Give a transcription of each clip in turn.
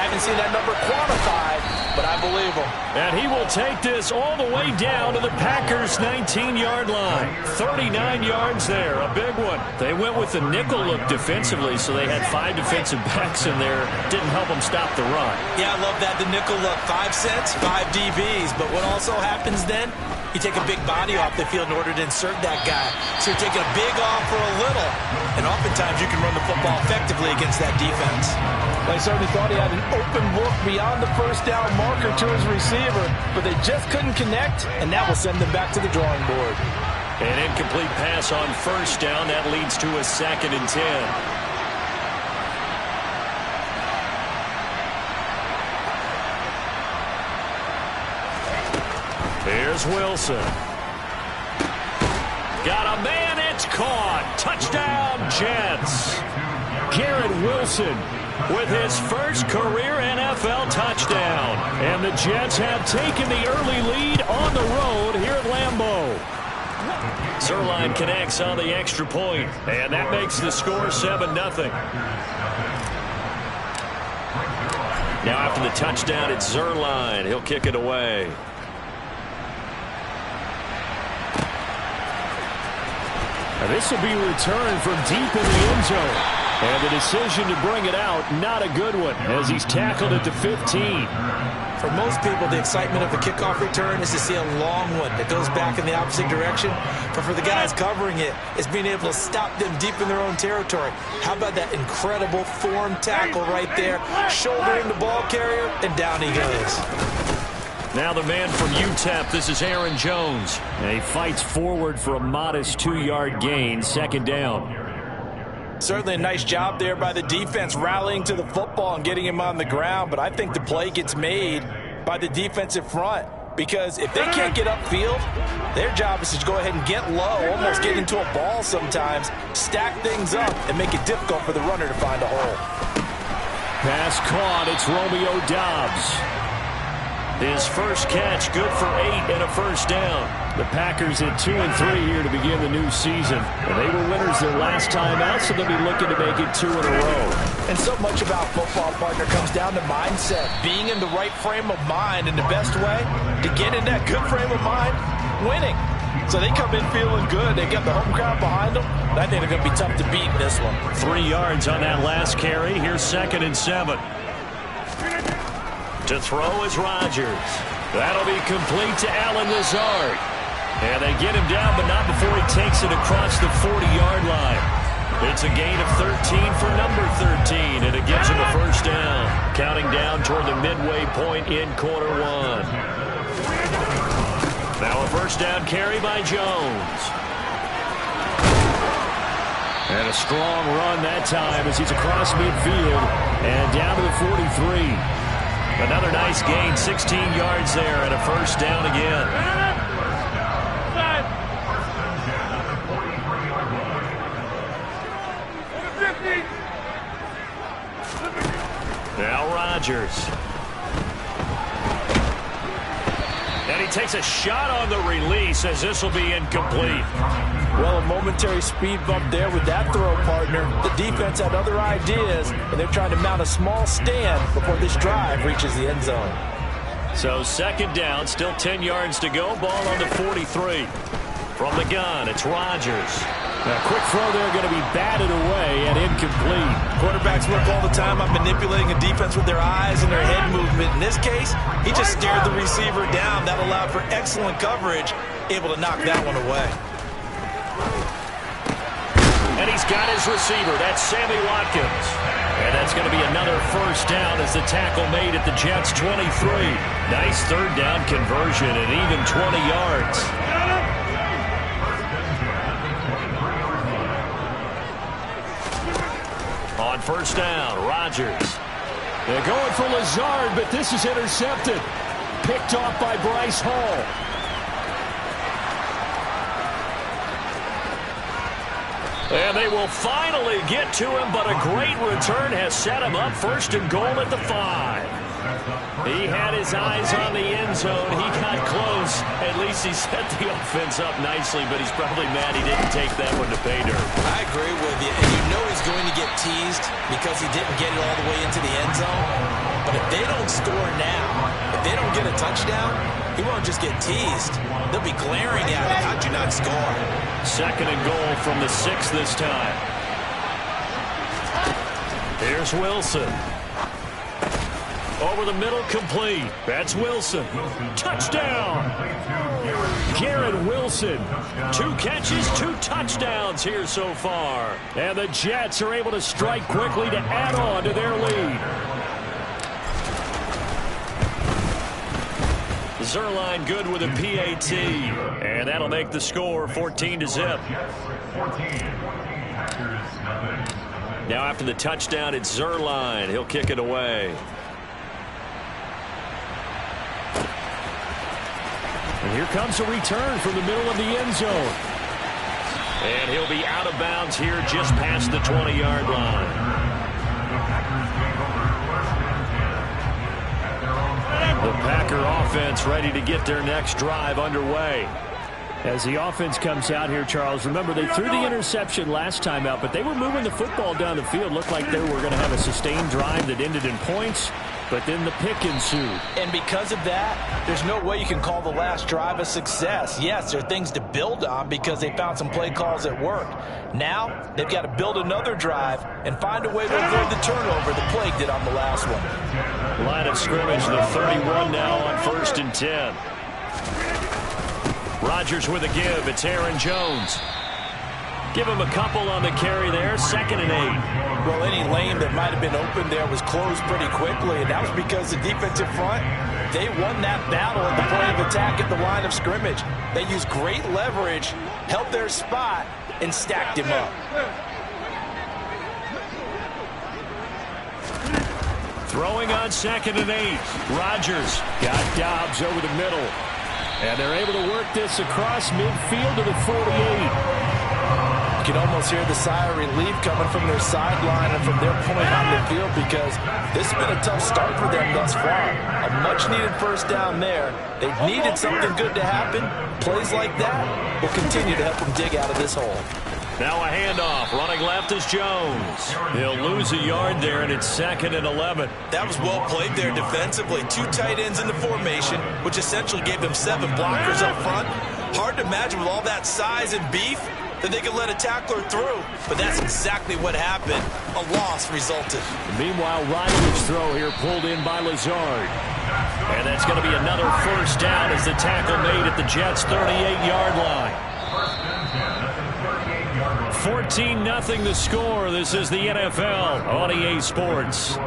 I haven't seen that number quantified, but I believe him. And he will take this all the way down to the Packers' 19-yard line. 39 yards there, a big one. They went with the nickel look defensively, so they had 5 defensive backs in there. Didn't help them stop the run. Yeah, I love that, the nickel look. 5 cents, 5 DBs. But what also happens then? You take a big body off the field in order to insert that guy. So you're taking a big off for a little. And oftentimes you can run the football effectively against that defense. They certainly thought he had an open look beyond the first down marker to his receiver, but they just couldn't connect, and that will send them back to the drawing board. An incomplete pass on first down. That leads to a 2nd and 10. Here's Wilson. Got a man, it's caught. Touchdown, Jets. Garrett Wilson with his first career NFL touchdown. And the Jets have taken the early lead on the road here at Lambeau. Zuerlein connects on the extra point, and that makes the score 7-0. Now after the touchdown, it's Zuerlein. He'll kick it away. This will be returned from deep in the end zone. And the decision to bring it out, not a good one, as he's tackled at the 15. For most people, the excitement of a kickoff return is to see a long one that goes back in the opposite direction. But for the guys covering it, it's being able to stop them deep in their own territory. How about that incredible form tackle right there, shouldering the ball carrier, and down he goes. Now the man from UTEP, this is Aaron Jones. And he fights forward for a modest 2-yard gain, 2nd down. Certainly a nice job there by the defense rallying to the football and getting him on the ground, but I think the play gets made by the defensive front because if they can't get upfield, their job is to go ahead and get low, almost get into a ball sometimes, stack things up, and make it difficult for the runner to find a hole. Pass caught, it's Romeo Doubs. His first catch, good for 8 and a first down. The Packers at 2-3 here to begin the new season. And they were winners their last time out, so they'll be looking to make it 2 in a row. And so much about football, partner, comes down to mindset. Being in the right frame of mind, and the best way to get in that good frame of mind, winning. So they come in feeling good. They got the home crowd behind them. I think they're going to be tough to beat in this one. 3 yards on that last carry. Here's 2nd and 7. To throw is Rodgers. That'll be complete to Allen Lazard. And they get him down, but not before he takes it across the 40-yard line. It's a gain of 13 for number 13, and it gives him a first down. Counting down toward the midway point in quarter 1. Now a first down carry by Jones. And a strong run that time as he's across midfield and down to the 43. Another nice gain, 16 yards there, and a first down again. Now Rodgers. And he takes a shot on the release as this will be incomplete. Well, a momentary speed bump there with that throw, partner. The defense had other ideas, and they're trying to mount a small stand before this drive reaches the end zone. So 2nd down, still 10 yards to go. Ball on the 43. From the gun, it's Rodgers. A quick throw there going to be batted away and incomplete. Quarterbacks work all the time on manipulating a defense with their eyes and their head movement. In this case, he just stared the receiver down. That allowed for excellent coverage, able to knock that one away. And he's got his receiver. That's Sammy Watkins. And that's going to be another first down as the tackle made at the Jets' 23. Nice 3rd down conversion and even 20 yards. On first down, Rodgers. They're going for Lazard, but this is intercepted. Picked off by Bryce Hall. And they will finally get to him, but a great return has set him up 1st and goal at the 5. He had his eyes on the end zone. He got close. At least he set the offense up nicely, but he's probably mad he didn't take that one to pay dirt. I agree with you, and you know he's going to get teased because he didn't get it all the way into the end zone. But if they don't score now, if they don't get a touchdown, he won't just get teased. They'll be glaring at him. How'd you not score? 2nd and goal from the 6 this time. Here's Wilson. Over the middle, complete. That's Wilson. Touchdown! Garrett Wilson. 2 catches, 2 touchdowns here so far. And the Jets are able to strike quickly to add on to their lead. Zuerlein good with a PAT. And that'll make the score 14-0. Now after the touchdown, it's Zuerlein. He'll kick it away. And here comes a return from the middle of the end zone. And he'll be out of bounds here just past the 20-yard line. The Packer offense ready to get their next drive underway. As the offense comes out here, Charles, remember they threw the interception last time out, but they were moving the football down the field. Looked like they were going to have a sustained drive that ended in points. But then the pick ensued. And because of that, there's no way you can call the last drive a success. Yes, there are things to build on because they found some play calls that worked. Now, they've got to build another drive and find a way to avoid the turnover the play did on the last one. Line of scrimmage, the 31 now on 1st and 10. Rodgers with a give. It's Aaron Jones. Give him a couple on the carry there. 2nd and 8. Well, any lane that might have been open there was closed pretty quickly, and that was because the defensive front, they won that battle at the point of attack at the line of scrimmage. They used great leverage, held their spot, and stacked him up. Throwing on 2nd and 8. Rodgers got Dobbs over the middle. And they're able to work this across midfield to the 48. You can almost hear the sigh of relief coming from their sideline and from their point on the field because this has been a tough start for them thus far. A much-needed first down there. They've needed something good to happen. Plays like that will continue to help them dig out of this hole. Now a handoff. Running left is Jones. He'll lose a yard there, and it's 2nd and 11. That was well played there defensively. 2 tight ends in the formation, which essentially gave them 7 blockers up front. Hard to imagine with all that size and beef that they could let a tackler through. But that's exactly what happened. A loss resulted. Meanwhile, Rodgers' throw here pulled in by Lazard. And that's going to be another first down as the tackle made at the Jets' 38-yard line. 14-0 the score. This is the NFL on EA Sports.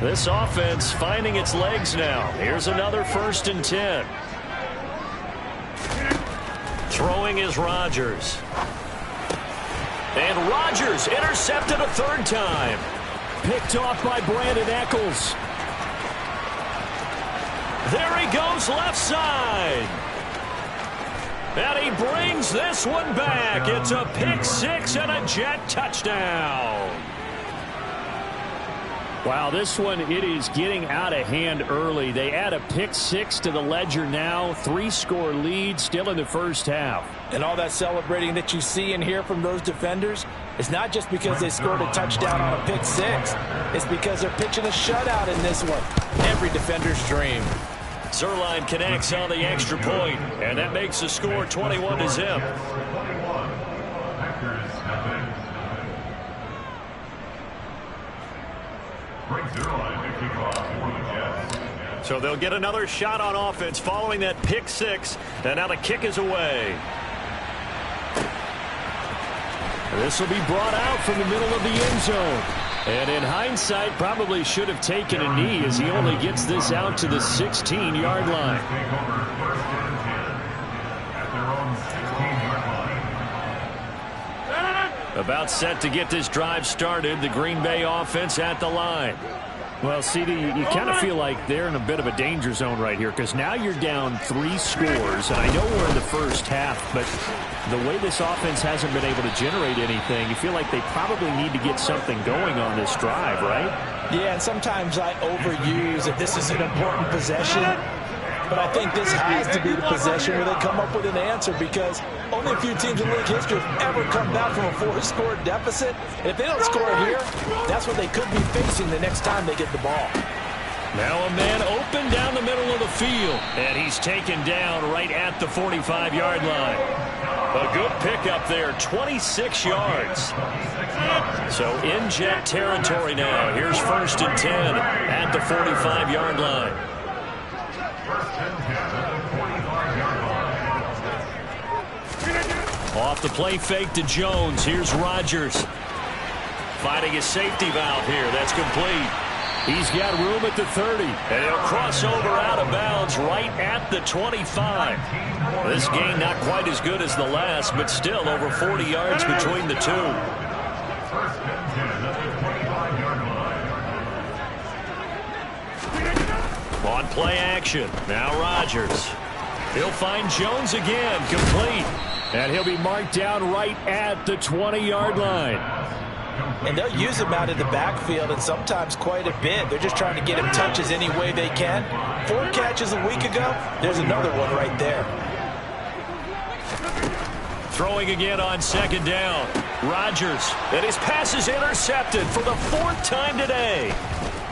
This offense finding its legs now. Here's another 1st and 10. Throwing is Rodgers. And Rodgers intercepted a 3rd time. Picked off by Brandon Echols. There he goes left side. And he brings this one back. It's a pick 6 and a Jet touchdown. Wow, this one, it is getting out of hand early. They add a pick 6 to the ledger now. 3-score lead still in the first half. And all that celebrating that you see and hear from those defenders, it's not just because they scored a touchdown on a pick 6. It's because they're pitching a shutout in this one. Every defender's dream. Zuerlein connects on the extra point, and that makes the score 21-0. So they'll get another shot on offense following that pick 6, and now the kick is away. This will be brought out from the middle of the end zone. And in hindsight, probably should have taken a knee as he only gets this out to the 16-yard line. About set to get this drive started. The Green Bay offense at the line. Well, CD, you kind of feel like they're in a bit of a danger zone right here because now you're down 3 scores, and I know we're in the first half, but the way this offense hasn't been able to generate anything, you feel like they probably need to get something going on this drive, right? Yeah, and sometimes I overuse if this is an important possession, but I think this has to be the possession where they come up with an answer because only a few teams in league history have ever come back from a 4-score deficit. And if they don't score here, that's what they could be facing the next time they get the ball. Now a man open down the middle of the field, and he's taken down right at the 45-yard line. A good pickup there, 26 yards. So in Jet territory now. Here's 1st and 10 at the 45-yard line. Off the play fake to Jones. Here's Rodgers. Finding a safety valve here. That's complete. He's got room at the 30. And he'll cross over out of bounds right at the 25. This game not quite as good as the last, but still over 40 yards between the two. On play action. Now Rodgers. He'll find Jones again. Complete. And he'll be marked down right at the 20-yard line. And they'll use him out in the backfield, and sometimes quite a bit. They're just trying to get him touches any way they can. 4 catches a week ago. There's another one right there. Throwing again on 2nd down. Rodgers. And his pass is intercepted for the 4th time today.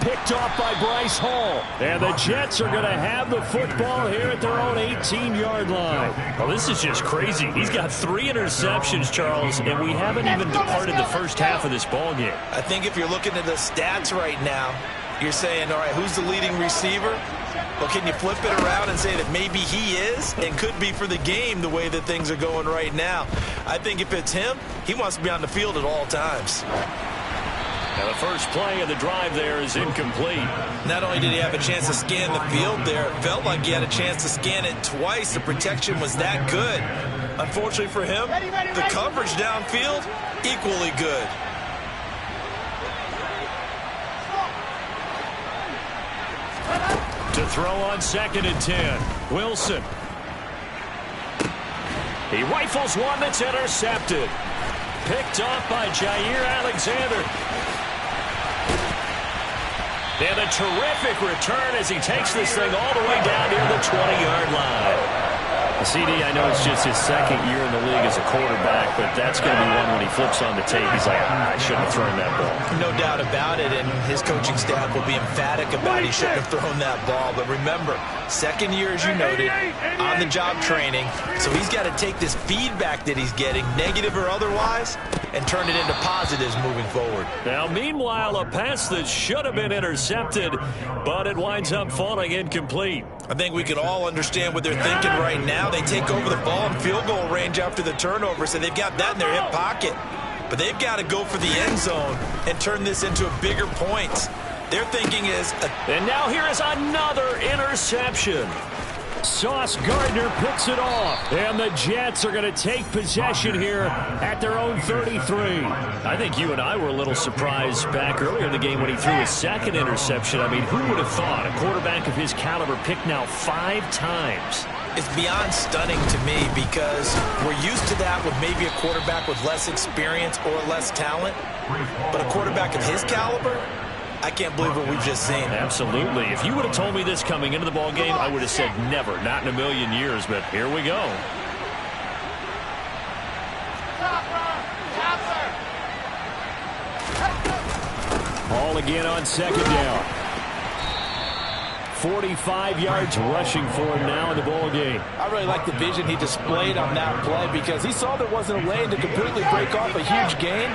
Picked off by Bryce Hall. And the Jets are going to have the football here at their own 18-yard line. Well, this is just crazy. He's got 3 interceptions, Charles, and we haven't even departed the first half of this ball game. I think if you're looking at the stats right now, you're saying, all right, who's the leading receiver? Well, can you flip it around and say that maybe he is and could be for the game the way that things are going right now? I think if it's him, he wants to be on the field at all times. Now the first play of the drive there is incomplete. Not only did he have a chance to scan the field there, it felt like he had a chance to scan it twice. The protection was that good. Unfortunately for him, the coverage downfield, equally good. To throw on 2nd and 10. Wilson. He rifles one that's intercepted. Picked off by Jair Alexander. And a terrific return as he takes this thing all the way down near the 20-yard line. CD, I know it's just his 2nd year in the league as a quarterback, but that's going to be one when he flips on the tape. He's like, I shouldn't have thrown that ball. No doubt about it, and his coaching staff will be emphatic about he shouldn't have thrown that ball. But remember, 2nd year, as you noted, on-the-job training. So he's got to take this feedback that he's getting, negative or otherwise, and turn it into positives moving forward. Now, meanwhile, a pass that should have been intercepted, but it winds up falling incomplete. I think we can all understand what they're thinking right now. They take over the ball in field goal range after the turnover, so they've got that in their hip pocket. But they've got to go for the end zone and turn this into a bigger point. Their thinking is... And now here is another interception. Sauce Gardner picks it off, and the Jets are going to take possession here at their own 33. I think you and I were a little surprised back earlier in the game when he threw his 2nd interception. I mean, who would have thought a quarterback of his caliber picked now 5 times? It's beyond stunning to me because we're used to that with maybe a quarterback with less experience or less talent. But a quarterback of his caliber, I can't believe what we've just seen. Absolutely. If you would have told me this coming into the ball game, I would have said never, not in a million years, but here we go. Ball again on 2nd down. 45 yards rushing for him now in the ball game. I really like the vision he displayed on that play because he saw there wasn't a lane to completely break off a huge gain.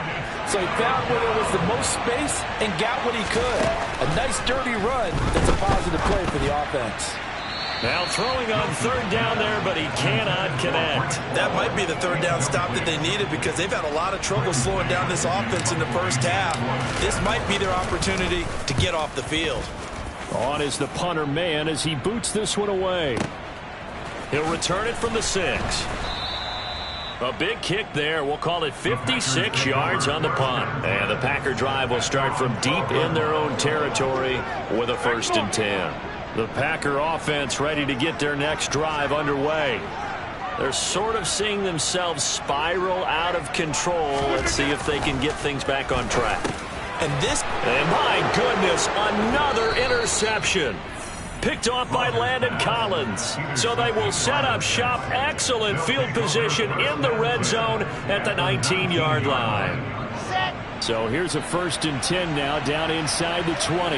So he found where there was the most space and got what he could. A nice dirty run that's a positive play for the offense. Now throwing on 3rd down there, but he cannot connect. That might be the 3rd down stop that they needed because they've had a lot of trouble slowing down this offense in the first half. This might be their opportunity to get off the field. On is the punter man as he boots this one away. He'll return it from the 6. A big kick there. We'll call it 56 yards on the punt. And the Packer drive will start from deep in their own territory with a 1st and 10. The Packer offense ready to get their next drive underway. They're sort of seeing themselves spiral out of control. Let's see if they can get things back on track. And my goodness, another interception. Picked off by Landon Collins. So they will set up shop. Excellent field position in the red zone at the 19-yard line. So here's a 1st and 10 now down inside the 20.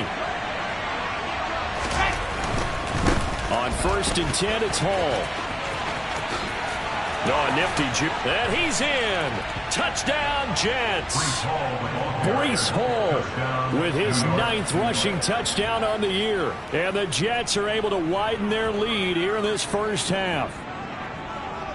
On 1st and 10, it's Hall. A nifty juke. And he's in. Touchdown, Jets. Breece Hall with his 9th rushing touchdown on the year. And the Jets are able to widen their lead here in this first half.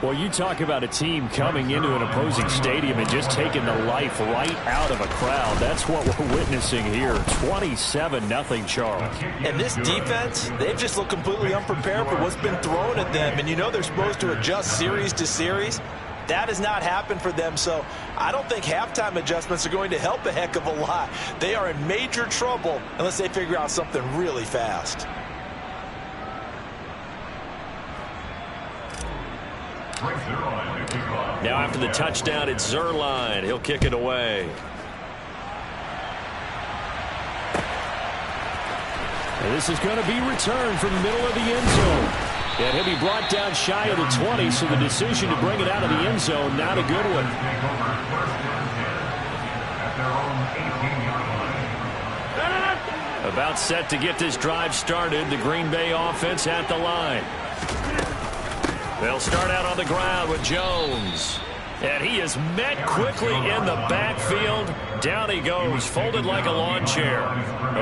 Well, you talk about a team coming into an opposing stadium and just taking the life right out of a crowd. That's what we're witnessing here. 27-0, Charles. And this defense, they've just looked completely unprepared for what's been thrown at them. And you know they're supposed to adjust series to series. That has not happened for them, so I don't think halftime adjustments are going to help a heck of a lot. They are in major trouble unless they figure out something really fast. Now after the touchdown, it's Zuerlein. He'll kick it away. And this is going to be returned from the middle of the end zone. And he'll be brought down shy of the 20, so the decision to bring it out of the end zone, not a good one. About set to get this drive started. The Green Bay offense at the line. They'll start out on the ground with Jones. And he is met quickly in the backfield. Down he goes, folded like a lawn chair.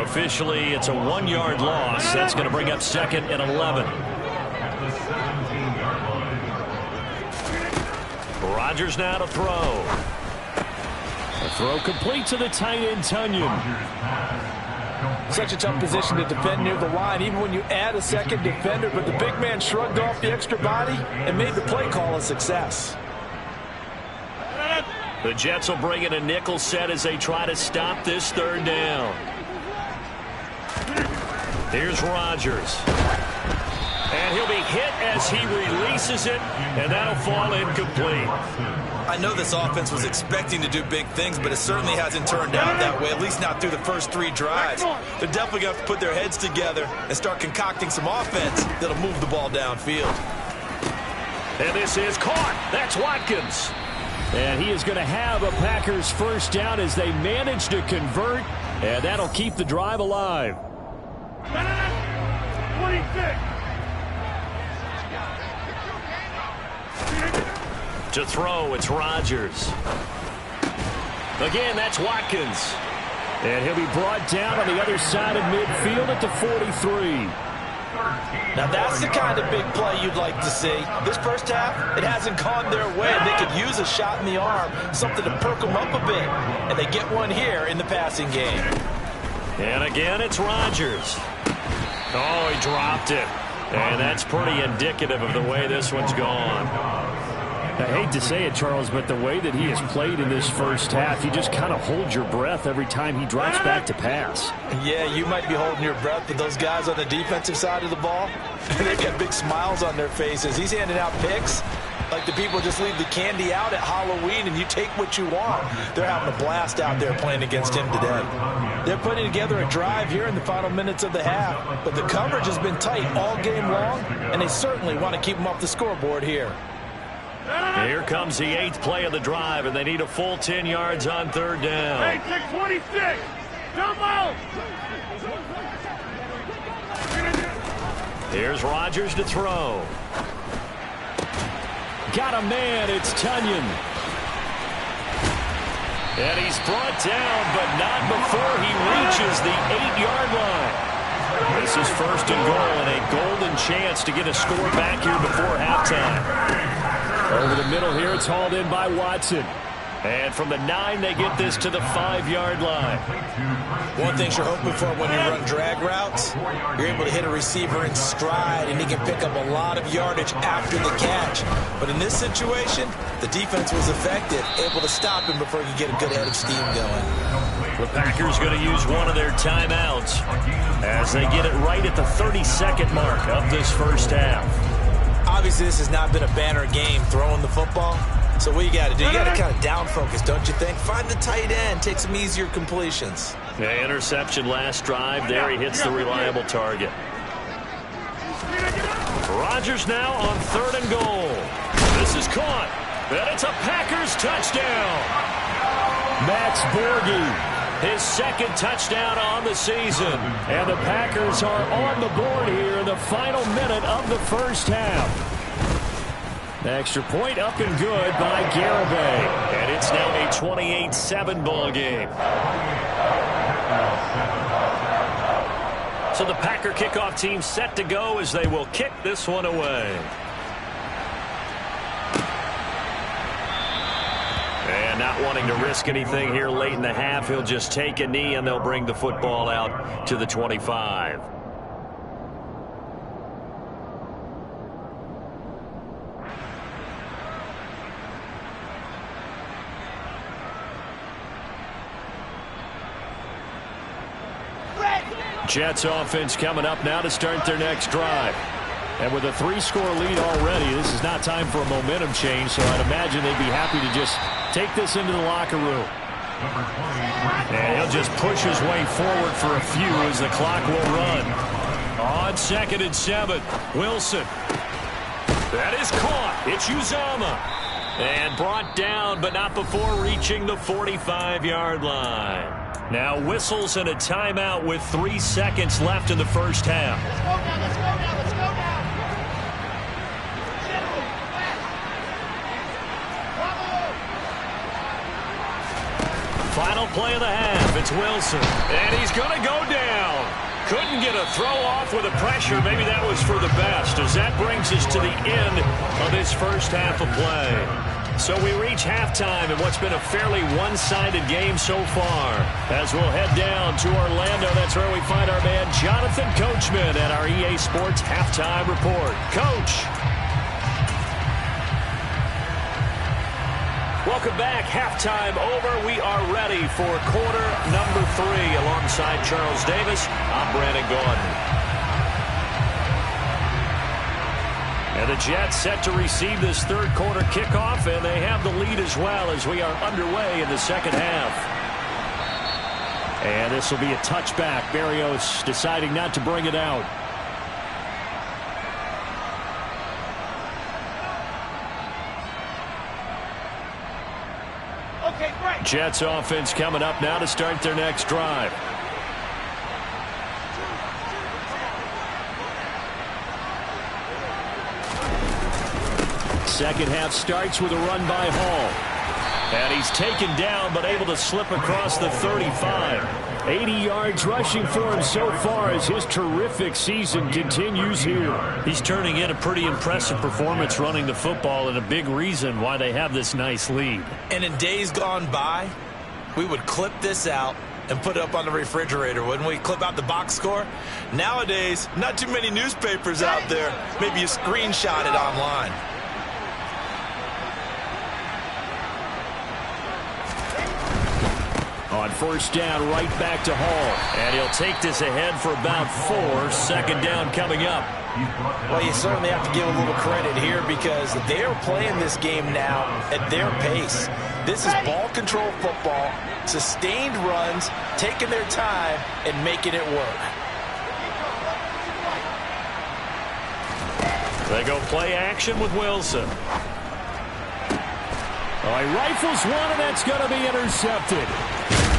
Officially, it's a 1-yard loss. That's going to bring up 2nd and 11. Rodgers now to throw. A throw complete to the tight end, Tonyan. Such a tough position to defend near the line, even when you add a 2nd defender, but the big man shrugged off the extra body and made the play call a success. The Jets will bring in a nickel set as they try to stop this 3rd down. Here's Rodgers. And he'll be hit as he releases it, and that'll fall incomplete. I know this offense was expecting to do big things, but it certainly hasn't turned out that way, at least not through the first 3 drives. They're definitely going to have to put their heads together and start concocting some offense that'll move the ball downfield. And this is caught. That's Watkins. And he is going to have a Packers 1st down as they manage to convert, and that'll keep the drive alive. 26. To throw, it's Rodgers. Again, that's Watkins. And he'll be brought down on the other side of midfield at the 43. Now that's the kind of big play you'd like to see. This first half, it hasn't gone their way. They could use a shot in the arm, something to perk them up a bit. And they get one here in the passing game. And again, it's Rodgers. Oh, he dropped it. And that's pretty indicative of the way this one's gone. I hate to say it, Charles, but the way that he has played in this first half, you just kind of hold your breath every time he drops back to pass. Yeah, you might be holding your breath, but those guys on the defensive side of the ball, they've got big smiles on their faces. He's handing out picks like the people just leave the candy out at Halloween and you take what you want. They're having a blast out there playing against him today. They're putting together a drive here in the final minutes of the half, but the coverage has been tight all game long, and they certainly want to keep them off the scoreboard here. Here comes the 8th play of the drive, and they need a full 10 yards on 3rd down. Hey, 626. Jump out. Here's Rodgers to throw. Got a man, it's Tonyan. And he's brought down, but not before he reaches the 8-yard line. This is 1st and goal, and a golden chance to get a score back here before halftime. Over the middle here, it's hauled in by Watson. And from the 9, they get this to the 5-yard line. One thing you're hoping for when you run drag routes, you're able to hit a receiver in stride, and he can pick up a lot of yardage after the catch. But in this situation, the defense was effective, able to stop him before he could get a good head of steam going. The Packers going to use one of their timeouts as they get it right at the 32nd mark of this first half. Obviously, this has not been a banner game throwing the football. So what you got to do, you got to kind of down focus, don't you think? Find the tight end, take some easier completions. Yeah, interception last drive. There he hits the reliable target. Rodgers now on 3rd and goal. This is caught. And it's a Packers touchdown. Max Borghi, his 2nd touchdown on the season. And the Packers are on the board here in the final minute of the first half. Extra point up and good by Garibay. And it's now a 28-7 ball game. So the Packer kickoff team set to go as they will kick this one away. And not wanting to risk anything here late in the half, he'll just take a knee and they'll bring the football out to the 25. Jets offense coming up now to start their next drive. And with a 3-score lead already, this is not time for a momentum change, so I'd imagine they'd be happy to just take this into the locker room. And he'll just push his way forward for a few as the clock will run. On 2nd and 7, Wilson. That is caught. It's Uzomah. And brought down, but not before reaching the 45-yard line. Now whistles and a timeout with 3 seconds left in the first half. Let's go now, let's go now, let's go now. Final play of the half. It's Wilson. And he's going to go down. Couldn't get a throw off with the pressure. Maybe that was for the best, as that brings us to the end of this first half of play. So we reach halftime in what's been a fairly one-sided game so far. As we'll head down to Orlando, that's where we find our man Jonathan Coachman at our EA Sports Halftime Report. Coach. Welcome back. Halftime over. We are ready for quarter number 3. Alongside Charles Davis, I'm Brandon Gaudin. And the Jets set to receive this 3rd quarter kickoff, and they have the lead as well as we are underway in the second half. And this will be a touchback. Berrios deciding not to bring it out. Okay, great. Jets offense coming up now to start their next drive. Second half starts with a run by Hall. And he's taken down, but able to slip across the 35. 80 yards rushing for him so far as his terrific season continues here. He's turning in a pretty impressive performance running the football, and a big reason why they have this nice lead. And in days gone by, we would clip this out and put it up on the refrigerator, wouldn't we? Clip out the box score. Nowadays, not too many newspapers out there. Maybe you screenshot it online. On first down, right back to Hall. And he'll take this ahead for about 4. Second down coming up. Well, you certainly have to give a little credit here because they're playing this game now at their pace. This is ball control football, sustained runs, taking their time, and making it work. They go play action with Wilson. Oh, he rifles one, and that's going to be intercepted.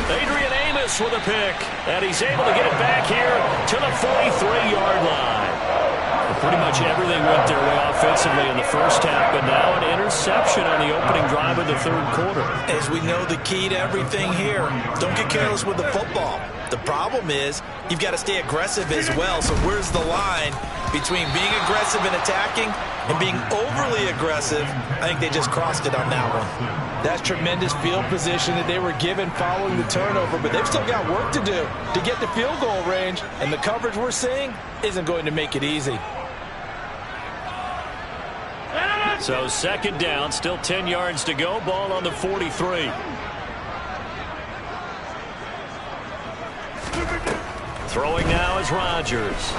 Adrian Amos with a pick, and he's able to get it back here to the 43-yard line. Well, pretty much everything went their way offensively in the first half, but now an interception on the opening drive of the 3rd quarter. As we know, the key to everything here, don't get careless with the football. The problem is you've got to stay aggressive as well. So where's the line between being aggressive and attacking and being overly aggressive? I think they just crossed it on that one. That's tremendous field position that they were given following the turnover, but they've still got work to do to get to field goal range, and the coverage we're seeing isn't going to make it easy. So second down, still 10 yards to go, ball on the 43. Throwing now is Rodgers.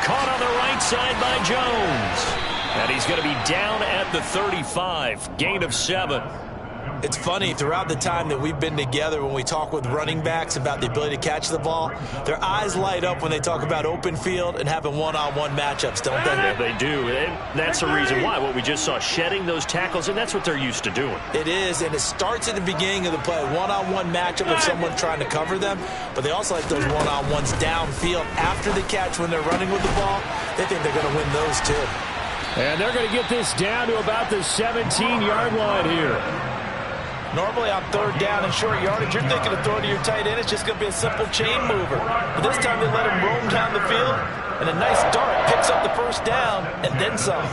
Caught on the right side by Jones. And he's going to be down at the 35. Gain of 7. It's funny, throughout the time that we've been together, when we talk with running backs about the ability to catch the ball, their eyes light up when they talk about open field and having one-on-one matchups, don't they? Yeah, they do. And that's the reason why. What we just saw, shedding those tackles, and that's what they're used to doing. It is, and it starts at the beginning of the play. One-on-one matchup if someone's trying to cover them, but they also like those one-on-ones downfield after the catch when they're running with the ball. They think they're going to win those too. And they're going to get this down to about the 17-yard line here. Normally on third down and short yardage, you're thinking of throwing to your tight end. It's just going to be a simple chain mover. But this time they let him roam down the field, and a nice dart picks up the first down and then some.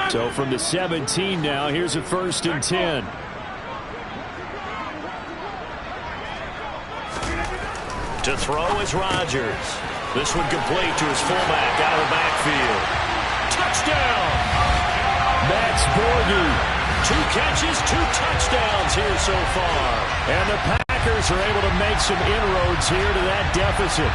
So from the 17 now, here's a 1st and 10. To throw is Rodgers. This one complete to his fullback out of the backfield. Touchdown! That's Borghi. 2 catches, 2 touchdowns here so far. And the Packers are able to make some inroads here to that deficit.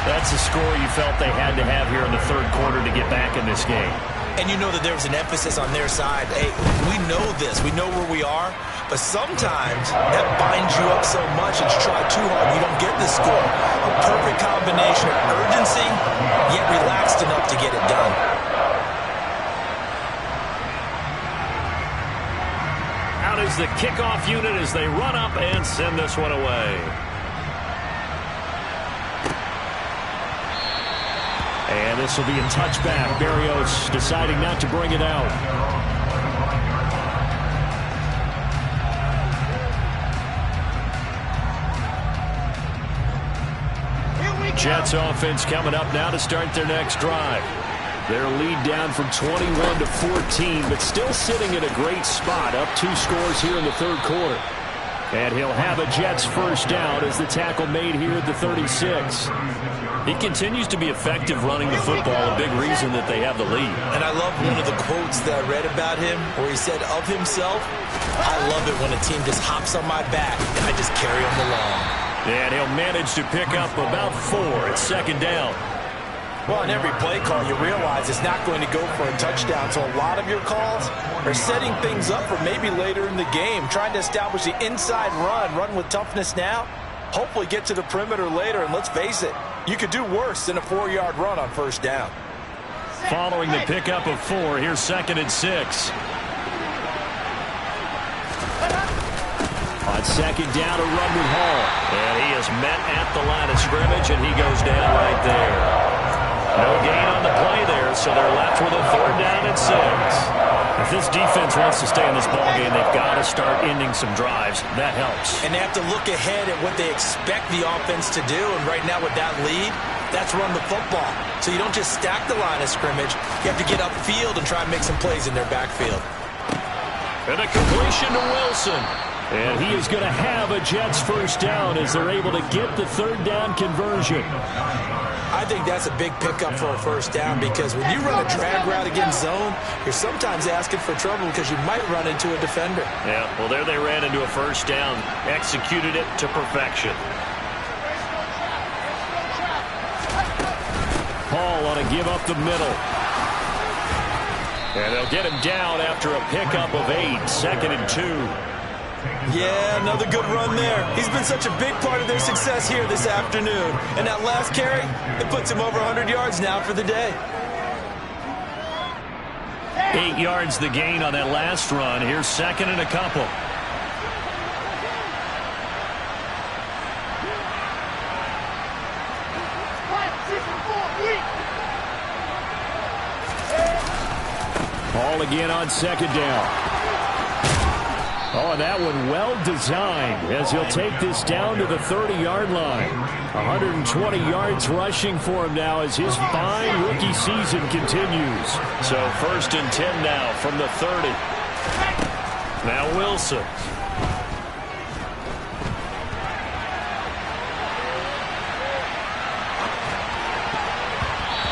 That's the score you felt they had to have here in the third quarter to get back in this game. And you know that there was an emphasis on their side. Hey, we know this. We know where we are. But sometimes that binds you up so much that you try too hard. You don't get the score. A perfect combination of urgency, yet relaxed enough to get it done. Out is the kickoff unit as they run up and send this one away. And this will be a touchback. Berrios deciding not to bring it out. Jets offense coming up now to start their next drive. Their lead down from 21 to 14, but still sitting in a great spot, up 2 scores here in the third quarter. And he'll have a Jets first down as the tackle made here at the 36. He continues to be effective running the football, a big reason that they have the lead. And I love one of the quotes that I read about him where he said of himself, I love it when a team just hops on my back and I just carry them along. And he'll manage to pick up about 4 at second down. Well, in every play call, you realize it's not going to go for a touchdown. So a lot of your calls are setting things up for maybe later in the game, trying to establish the inside run with toughness now, hopefully get to the perimeter later. And let's face it, you could do worse than a 4-yard run on first down. Following the pickup of 4, here's 2nd and 6. On second down, a run with Hall. And he is met at the line of scrimmage, and he goes down right there. No gain on the play there, so they're left with a 3rd down and 6. If this defense wants to stay in this ballgame, they've got to start ending some drives. That helps. And they have to look ahead at what they expect the offense to do. And right now with that lead, that's run the football. So you don't just stack the line of scrimmage. You have to get upfield and try and make some plays in their backfield. And a completion to Wilson. And he is going to have a Jets first down as they're able to get the 3rd down conversion. I think that's a big pickup for a first down because when you run a drag route against zone, you're sometimes asking for trouble because you might run into a defender. Yeah, well, there they ran into a first down, executed it to perfection. Hall on a give up the middle. And they'll get him down after a pickup of 8, 2nd and 2. Yeah, another good run there. He's been such a big part of their success here this afternoon. And that last carry, it puts him over 100 yards now for the day. 8 yards the gain on that last run. Here's 2nd and a couple. Ball again on 2nd down. Oh, and that one well designed as he'll take this down to the 30-yard line. 120 yards rushing for him now as his fine rookie season continues. So 1st and 10 now from the 30. Now Wilson.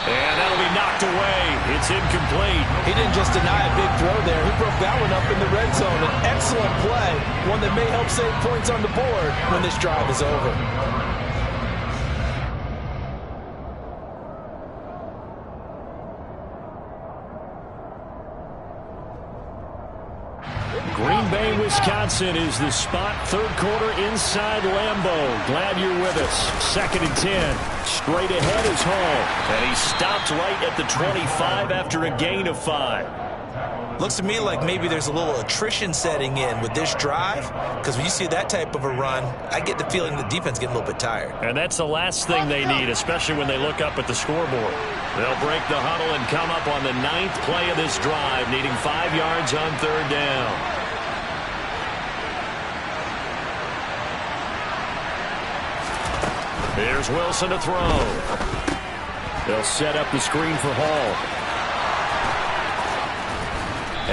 And that'll be knocked away. It's incomplete. He didn't just deny a big throw there. He broke that one up in the red zone. An excellent play, one that may help save points on the board when this drive is over. Green Bay, Wisconsin is the spot. 3rd quarter inside Lambeau. Glad you're with us. 2nd and 10. Straight ahead is Hall. And he stopped right at the 25 after a gain of 5. Looks to me like maybe there's a little attrition setting in with this drive, because when you see that type of a run, I get the feeling the defense getting a little bit tired. And that's the last thing they need, especially when they look up at the scoreboard. They'll break the huddle and come up on the 9th play of this drive, needing 5 yards on 3rd down. Here's Wilson to throw. They'll set up the screen for Hall.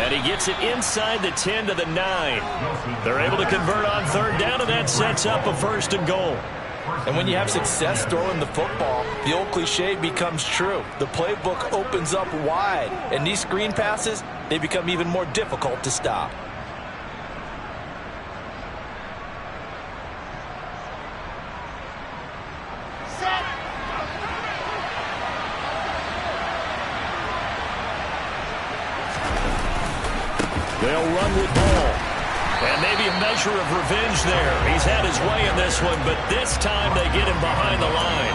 And he gets it inside the 10 to the 9. They're able to convert on 3rd down, and that sets up a 1st and goal. And when you have success throwing the football, the old cliche becomes true. The playbook opens up wide, and these screen passes, they become even more difficult to stop. They'll run with Hall. And maybe a measure of revenge there. He's had his way in this one, but this time they get him behind the line.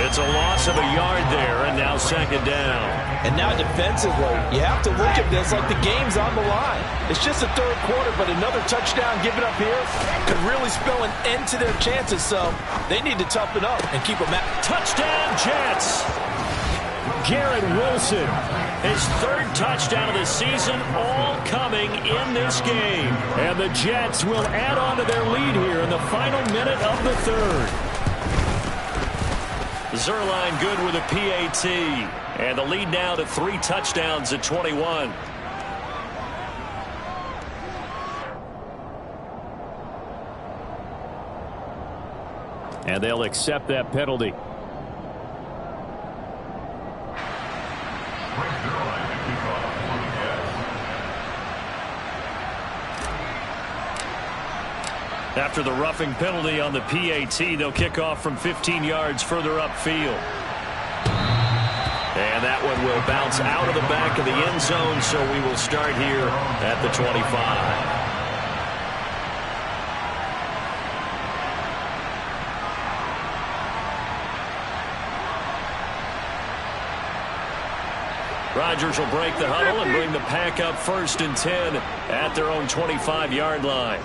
It's a loss of a yard there, and now 2nd down. And now defensively, you have to look at this like the game's on the line. It's just the 3rd quarter, but another touchdown given up here could really spell an end to their chances, so they need to toughen up and keep them at. Touchdown, Jets! Garrett Wilson, his 3rd touchdown of the season, all coming in this game. And the Jets will add on to their lead here in the final minute of the 3rd. Zuerlein good with a PAT. And the lead now to 3 touchdowns at 21. And they'll accept that penalty. After the roughing penalty on the PAT, they'll kick off from 15 yards further upfield. And that one will bounce out of the back of the end zone, so we will start here at the 25. Rodgers will break the huddle and bring the pack up 1st and 10 at their own 25-yard line.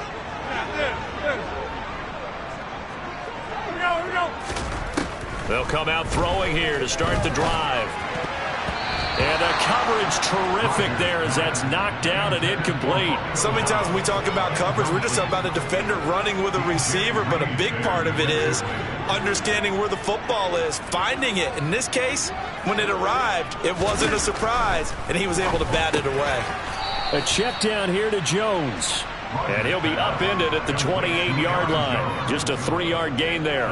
They'll come out throwing here to start the drive. And the coverage terrific there as that's knocked down and incomplete. So many times when we talk about coverage, we're just about a defender running with a receiver, but a big part of it is understanding where the football is, finding it. In this case, when it arrived, it wasn't a surprise, and he was able to bat it away. A check down here to Jones. And he'll be upended at the 28-yard line. Just a 3-yard gain there.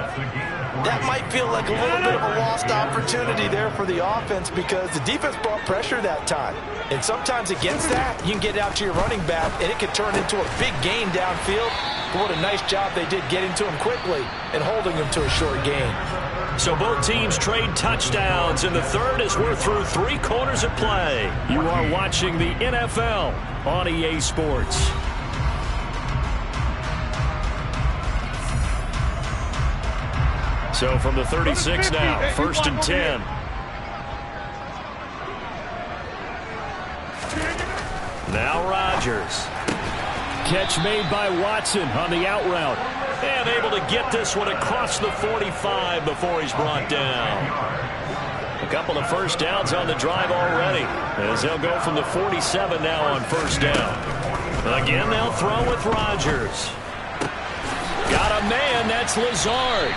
That might feel like a little bit of a lost opportunity there for the offense because the defense brought pressure that time. And sometimes against that, you can get out to your running back, and it can turn into a big gain downfield. But what a nice job they did getting to him quickly and holding him to a short gain. So both teams trade touchdowns in the 3rd as we're through 3 quarters of play. You are watching the NFL on EA Sports. So from the 36 now, 1st and 10. Now Rodgers. Catch made by Watson on the out route. And able to get this one across the 45 before he's brought down. A couple of 1st downs on the drive already, as they'll go from the 47 now on 1st down. Again, they'll throw with Rodgers. Got a man, that's Lazard.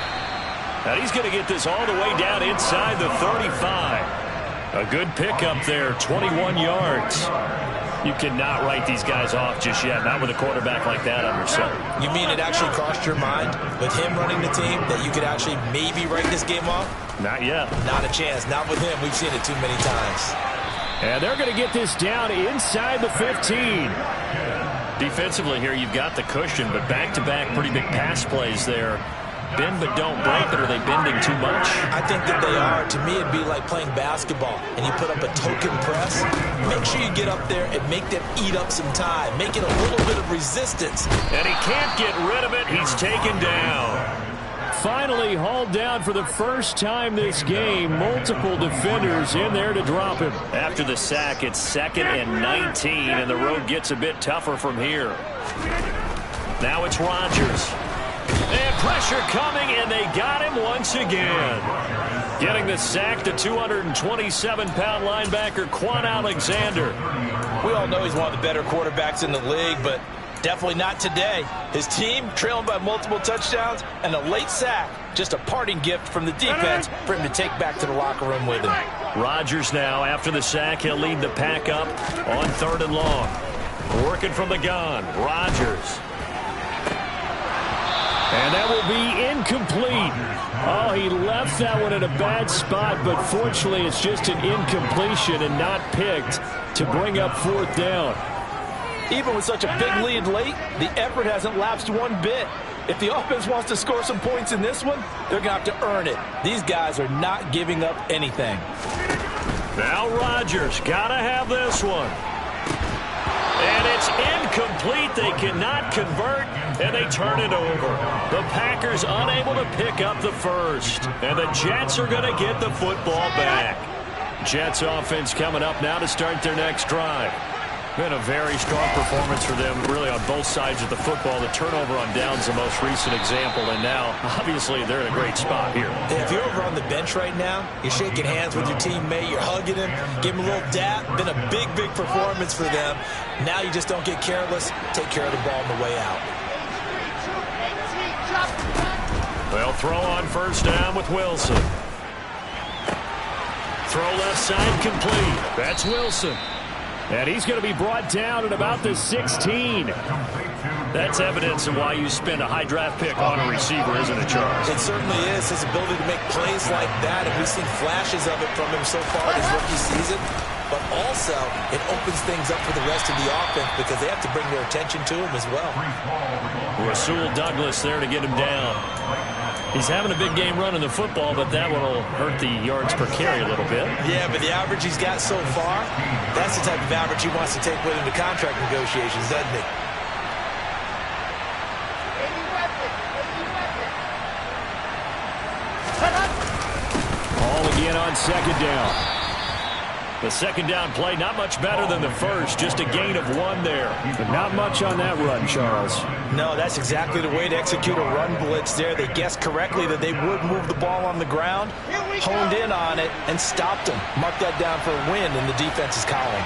And he's going to get this all the way down inside the 35. A good pickup there, 21 yards. You cannot write these guys off just yet, not with a quarterback like that under center. You mean it actually crossed your mind with him running the team that you could actually maybe write this game off? Not yet. Not a chance. Not with him. We've seen it too many times. And they're going to get this down inside the 15. Defensively here, you've got the cushion, but back-to-back pretty big pass plays there. Bend but don't break, but are they bending too much? I think that they are. To me, it'd be like playing basketball, and you put up a token press. Make sure you get up there and make them eat up some time. Make it a little bit of resistance. And he can't get rid of it. He's taken down. Finally hauled down for the first time this game. Multiple defenders in there to drop him. After the sack, it's 2nd and 19, and the road gets a bit tougher from here. Now it's Rodgers. And pressure coming, and they got him once again. Getting the sack, the 227-pound linebacker, Quan Alexander. We all know he's one of the better quarterbacks in the league, but definitely not today. His team trailing by multiple touchdowns, and a late sack, just a parting gift from the defense for him to take back to the locker room with him. Rodgers now, after the sack, he'll lead the pack up on 3rd and long. Working from the gun, Rodgers. And that will be incomplete. Oh, he left that one in a bad spot, but fortunately it's just an incompletion and not picked to bring up 4th down. Even with such a big lead late, the effort hasn't lapsed one bit. If the offense wants to score some points in this one, they're going to have to earn it. These guys are not giving up anything. Now Rodgers, got to have this one. And it's incomplete. They cannot convert, and they turn it over. The Packers unable to pick up the first, and the Jets are going to get the football back. Jets offense coming up now to start their next drive. Been a very strong performance for them, really, on both sides of the football. The turnover on downs the most recent example, and now, obviously, they're in a great spot here. If you're over on the bench right now, you're shaking hands with your teammate, you're hugging him, give him a little dap. Been a big, big performance for them. Now you just don't get careless. Take care of the ball on the way out. They'll throw on 1st down with Wilson. Throw left side complete. That's Wilson. And he's going to be brought down at about the 16. That's evidence of why you spend a high draft pick on a receiver, isn't it, Charles? It certainly is. His ability to make plays like that, and we've seen flashes of it from him so far in his rookie season. But also, it opens things up for the rest of the offense because they have to bring their attention to him as well. Rasul Douglas there to get him down. He's having a big game running the football, but that one will hurt the yards per carry a little bit. Yeah, but the average he's got so far, that's the type of average he wants to take with him to contract negotiations, doesn't he? All again on 2nd down. The 2nd down play, not much better than the first, just a gain of 1 there. But not much on that run, Charles. No, that's exactly the way to execute a run blitz there. They guessed correctly that they would move the ball on the ground, honed in on it, and stopped them. Mark that down for a win in the defense's column.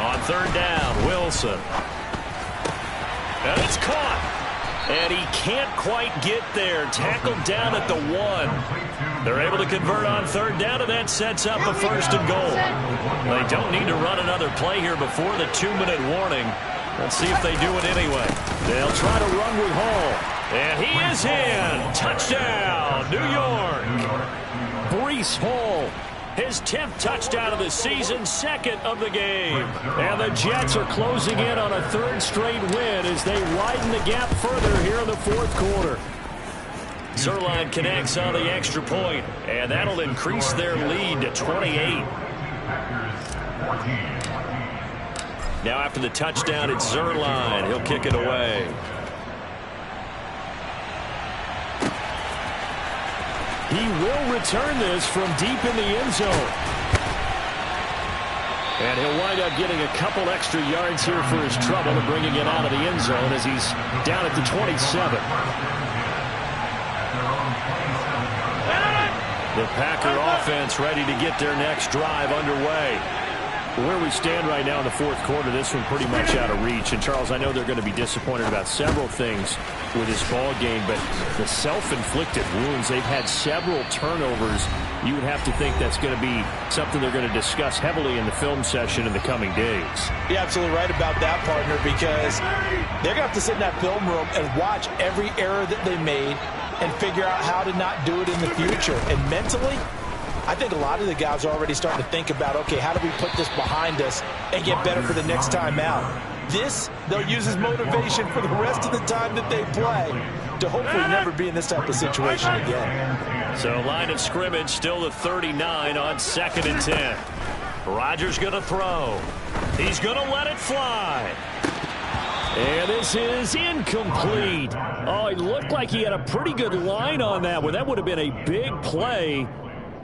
On 3rd down, Wilson. And it's caught. And he can't quite get there. Tackled down at the 1. They're able to convert on 3rd down, and that sets up a 1st and goal. They don't need to run another play here before the 2-minute warning. Let's see if they do it anyway. They'll try to run with Hall. And he is in. Touchdown, New York. Breece Hall. His 10th touchdown of the season, 2nd of the game. And the Jets are closing in on a 3rd straight win as they widen the gap further here in the 4th quarter. Zuerlein connects on the extra point, and that'll increase their lead to 28. Now after the touchdown, it's Zuerlein. He'll kick it away. He will return this from deep in the end zone. And he'll wind up getting a couple extra yards here for his trouble and bringing it out of the end zone as he's down at the 27. The Packer offense ready to get their next drive underway. Where we stand right now in the fourth quarter, this one pretty much out of reach. And, Charles, I know they're going to be disappointed about several things with this ball game, but the self-inflicted wounds, they've had several turnovers. You would have to think that's going to be something they're going to discuss heavily in the film session in the coming days. You're absolutely right about that, partner, because they're going to have to sit in that film room and watch every error that they made and figure out how to not do it in the future. And mentally, I think a lot of the guys are already starting to think about, okay, how do we put this behind us and get better for the next time out? This, they'll use as motivation for the rest of the time that they play to hopefully never be in this type of situation again. So line of scrimmage still the 39 on 2nd and 10. Rodgers going to throw. He's going to let it fly. And this is incomplete. Oh, it looked like he had a pretty good line on that one. That would have been a big play,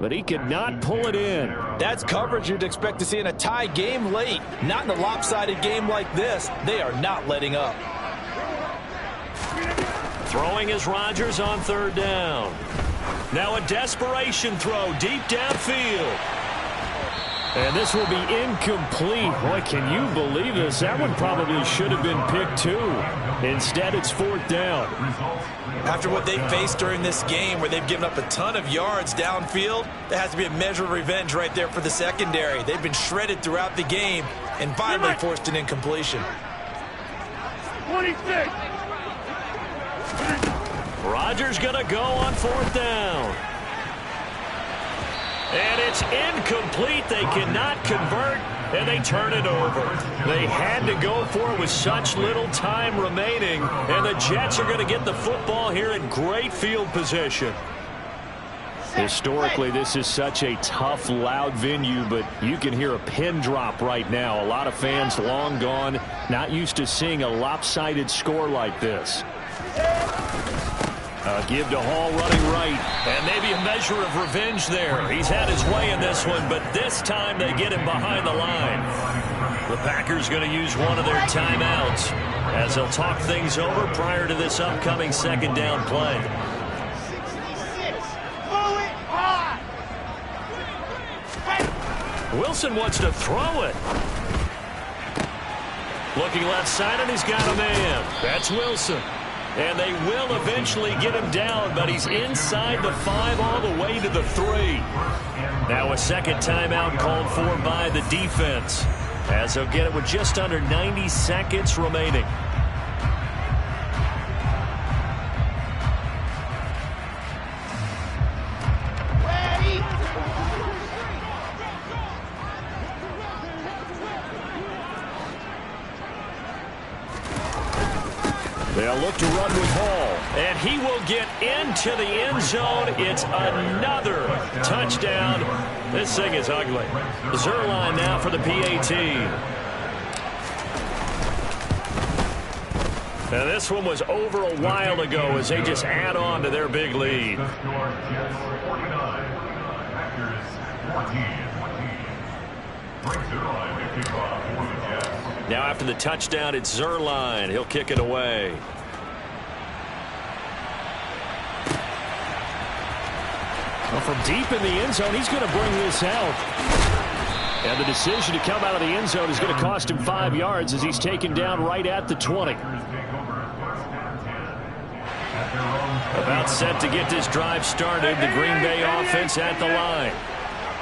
but he could not pull it in. That's coverage you'd expect to see in a tie game late. Not in a lopsided game like this. They are not letting up. Throwing is Rodgers on 3rd down. Now a desperation throw deep downfield. And this will be incomplete. Boy, can you believe this? That one probably should have been picked too. Instead, it's 4th down. After what they faced during this game where they've given up a ton of yards downfield, there has to be a measure of revenge right there for the secondary. They've been shredded throughout the game and finally forced an incompletion. 26. Rodgers going to go on 4th down. And it's incomplete. They cannot convert, and they turn it over. They had to go for it with such little time remaining, and the Jets are going to get the football here in great field position. Historically, this is such a tough, loud venue, but you can hear a pin drop right now. A lot of fans long gone, not used to seeing a lopsided score like this. Give to Hall running right, and maybe a measure of revenge there. He's had his way in this one, but this time they get him behind the line. The Packers going to use one of their timeouts as they'll talk things over prior to this upcoming 2nd down play. 66. Wilson wants to throw it. Looking left side, and he's got a man. That's Wilson. And they will eventually get him down, but he's inside the 5 all the way to the 3. Now a 2nd timeout called for by the defense, as they'll get it with just under 90 seconds remaining. They'll look to run with Hall, and he will get into the end zone. It's another touchdown. This thing is ugly. Zuerlein now for the PAT. Now this one was over a while ago as they just add on to their big lead. Now after the touchdown, it's Zuerlein. He'll kick it away. Well, from deep in the end zone, he's going to bring this out. And the decision to come out of the end zone is going to cost him 5 yards as he's taken down right at the 20. About set to get this drive started. The Green Bay offense at the line.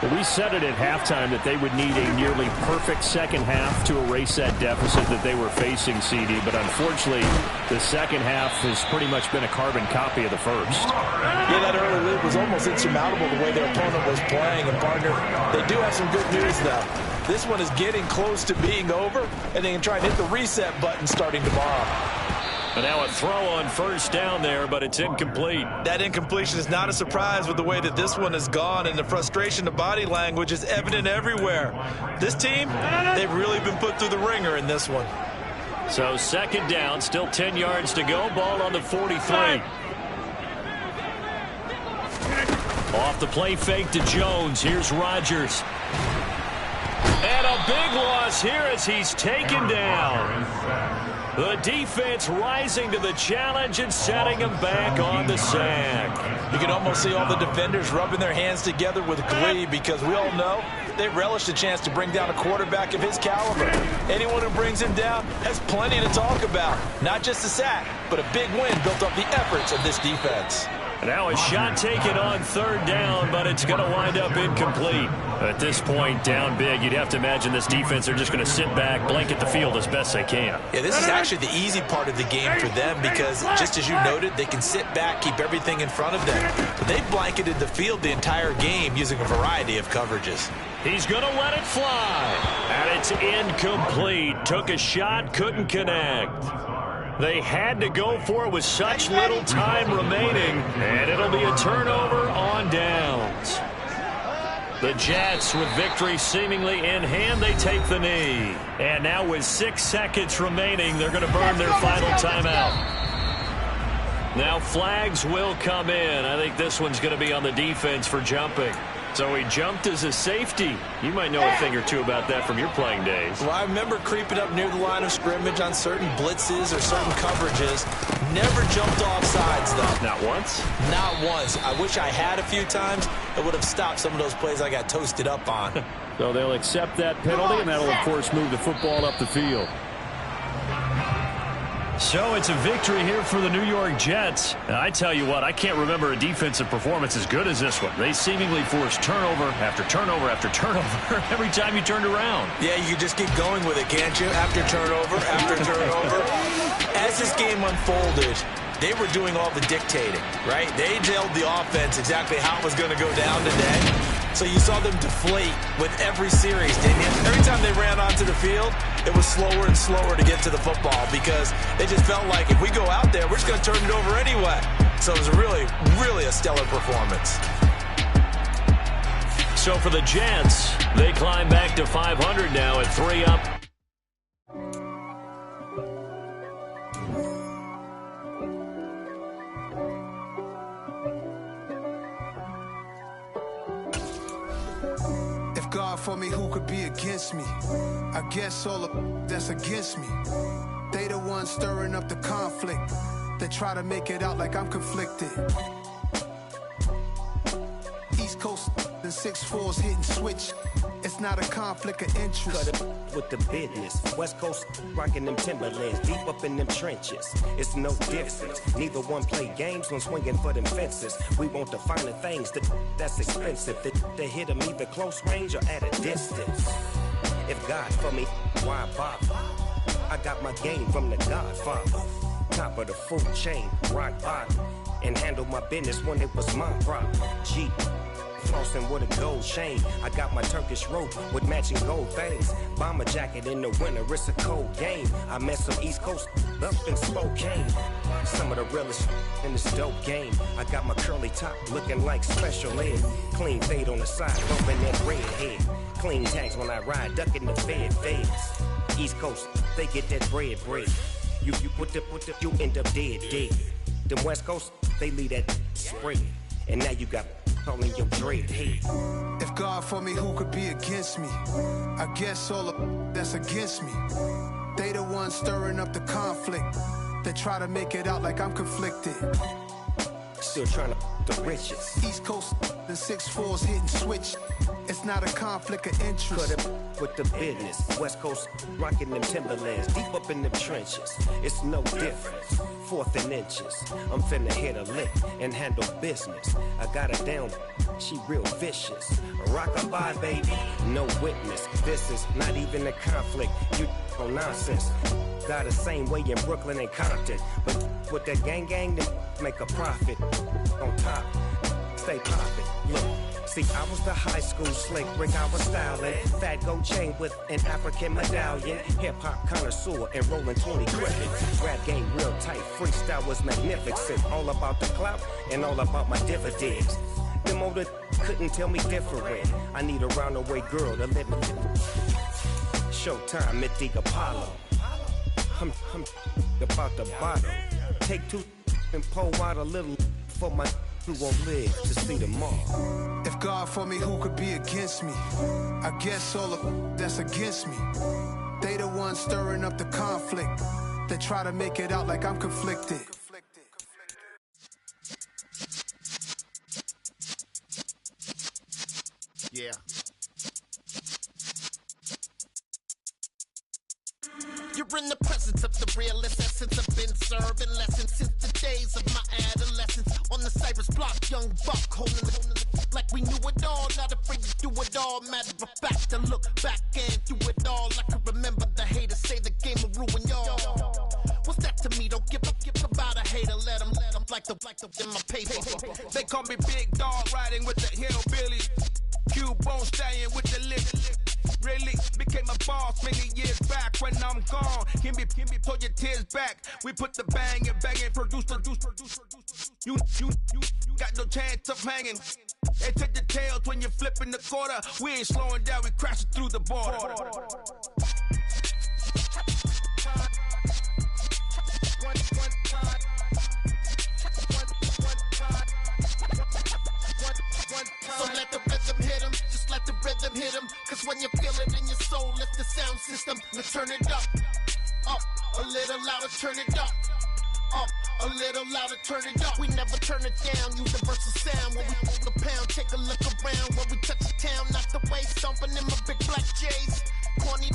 Well, we said it at halftime that they would need a nearly perfect second half to erase that deficit that they were facing, CD. But unfortunately, the second half has pretty much been a carbon copy of the first. Yeah, that early lead was almost insurmountable the way their opponent was playing. And, partner, they do have some good news, though. This one is getting close to being over, and they can try and hit the reset button starting tomorrow. And now a throw on 1st down there, but it's incomplete. That incompletion is not a surprise with the way that this one has gone, and the frustration of body language is evident everywhere. This team, they've really been put through the ringer in this one. So 2nd down, still 10 yards to go. Ball on the 43. Off the play fake to Jones. Here's Rodgers. And a big one. across here as he's taken down. The defense rising to the challenge and setting him back on the sack. You can almost see all the defenders rubbing their hands together with glee because we all know they relish the chance to bring down a quarterback of his caliber. Anyone who brings him down has plenty to talk about. Not just a sack, but a big win built off the efforts of this defense. Now a shot taken on third down, but it's going to wind up incomplete. At this point, down big, you'd have to imagine this defense, they're just going to sit back, blanket the field as best they can. Yeah, this is actually the easy part of the game for them because, just as you noted, they can sit back, keep everything in front of them. But they've blanketed the field the entire game using a variety of coverages. He's going to let it fly. And it's incomplete. Took a shot, couldn't connect. They had to go for it with such little time remaining, and it'll be a turnover on downs. The Jets, with victory seemingly in hand, they take the knee. And now with 6 seconds remaining, they're going to burn their final timeout. Now flags will come in. I think this one's going to be on the defense for jumping. So he jumped as a safety. You might know a thing or two about that from your playing days. Well, I remember creeping up near the line of scrimmage on certain blitzes or certain coverages. Never jumped off sides, though. Not once? Not once. I wish I had a few times. It would have stopped some of those plays I got toasted up on. So they'll accept that penalty, and that'll, of course, move the football up the field. So it's a victory here for the New York Jets. And I tell you what, I can't remember a defensive performance as good as this one. They seemingly forced turnover after turnover after turnover every time you turned around. Yeah, you just keep going with it, can't you? After turnover, after turnover. As this game unfolded, they were doing all the dictating, right? They told the offense exactly how it was going to go down today. So you saw them deflate with every series, didn't you? Every time they ran onto the field, it was slower and slower to get to the football because they just felt like if we go out there, we're just going to turn it over anyway. So it was really, really a stellar performance. So for the Jets, they climb back to 500 now at 3 up. God for me, who could be against me? I guess all of that's against me. They the ones stirring up the conflict. They try to make it out like I'm conflicted. East Coast and 6'4's hitting switch. It's not a conflict of interest. Cut it with the business. West Coast rocking them Timberlands, deep up in them trenches. It's no difference. Neither one play games when swinging for them fences. We want the finer things that's expensive. They hit them either close range or at a distance. If God for me, why bother? I got my game from the Godfather. Top of the food chain, rock bottom. And handle my business when it was my problem. Jeep. Flossing with a gold chain. I got my Turkish rope with matching gold things. Bomber jacket in the winter, it's a cold game. I met some East Coast up in Spokane. Some of the realest in this dope game. I got my curly top looking like special ed. Clean fade on the side, bumping that red head. Clean tags when I ride, ducking the feds. East Coast, they get that bread. You you end up dead. Them West Coast, they leave that spray. And now you got calling your dread head. If God for me, who could be against me? I guess all of that's against me. They the ones stirring up the conflict. They try to make it out like I'm conflicted. Still trying to the riches. East Coast and 6'4's hitting switch. It's not a conflict of interest. Cut it with the business. West Coast rocking them Timberlands, deep up in them trenches. It's no difference. 4th and inches. I'm finna hit a lick and handle business. I got her down, she real vicious. Rock-a-bye, baby, no witness. This is not even a conflict. You on nonsense. Got the same way in Brooklyn and Compton. But with that gang, then make a profit. On top, stay poppin'. Look. See, I was the high school slick Rick, I was styling. Fat gold chain with an African medallion. Hip-hop connoisseur and rolling 20 Griffin. Rap game real tight, freestyle was magnificent. All about the clout and all about my dividends. Them older couldn't tell me different. I need a roundaway girl to live with. Showtime at the Apollo. I'm about the bottle. Take 2 and pour out a little for my who won't live to see tomorrow. If God for me, who could be against me? I guess all of that's against me. They the ones stirring up the conflict. They try to make it out like I'm conflicted. Yeah. You're in the presence of the realest essence. I've been serving lessons since the days of my adolescence. On the Cypress block, young buck holding it like we knew it all. Not afraid to do it all. Matter of fact, to look back and do it all. I can remember the haters say the game will ruin y'all. What's that to me? Don't give about a hater. Let them like the in my paper. They call me Big Dog, riding with the hillbillies. Cubone stallion with the lip. Really became a boss many years back. When I'm gone, can be pull your tears back. We put the bang and produce. You got no chance of hanging. They take the tails when you're flipping the quarter. We ain't slowing down, we crashing through the border. So let the rhythm hit him, just let the rhythm hit him. Cause when you feel it in your soul, lift the sound system. Let's turn it up, a little louder, turn it up, a little louder, turn it up. We never turn it down, universal sound. When we move the pound, take a look around. When we touch the town, not the way, stomping in my big black J's. Corny,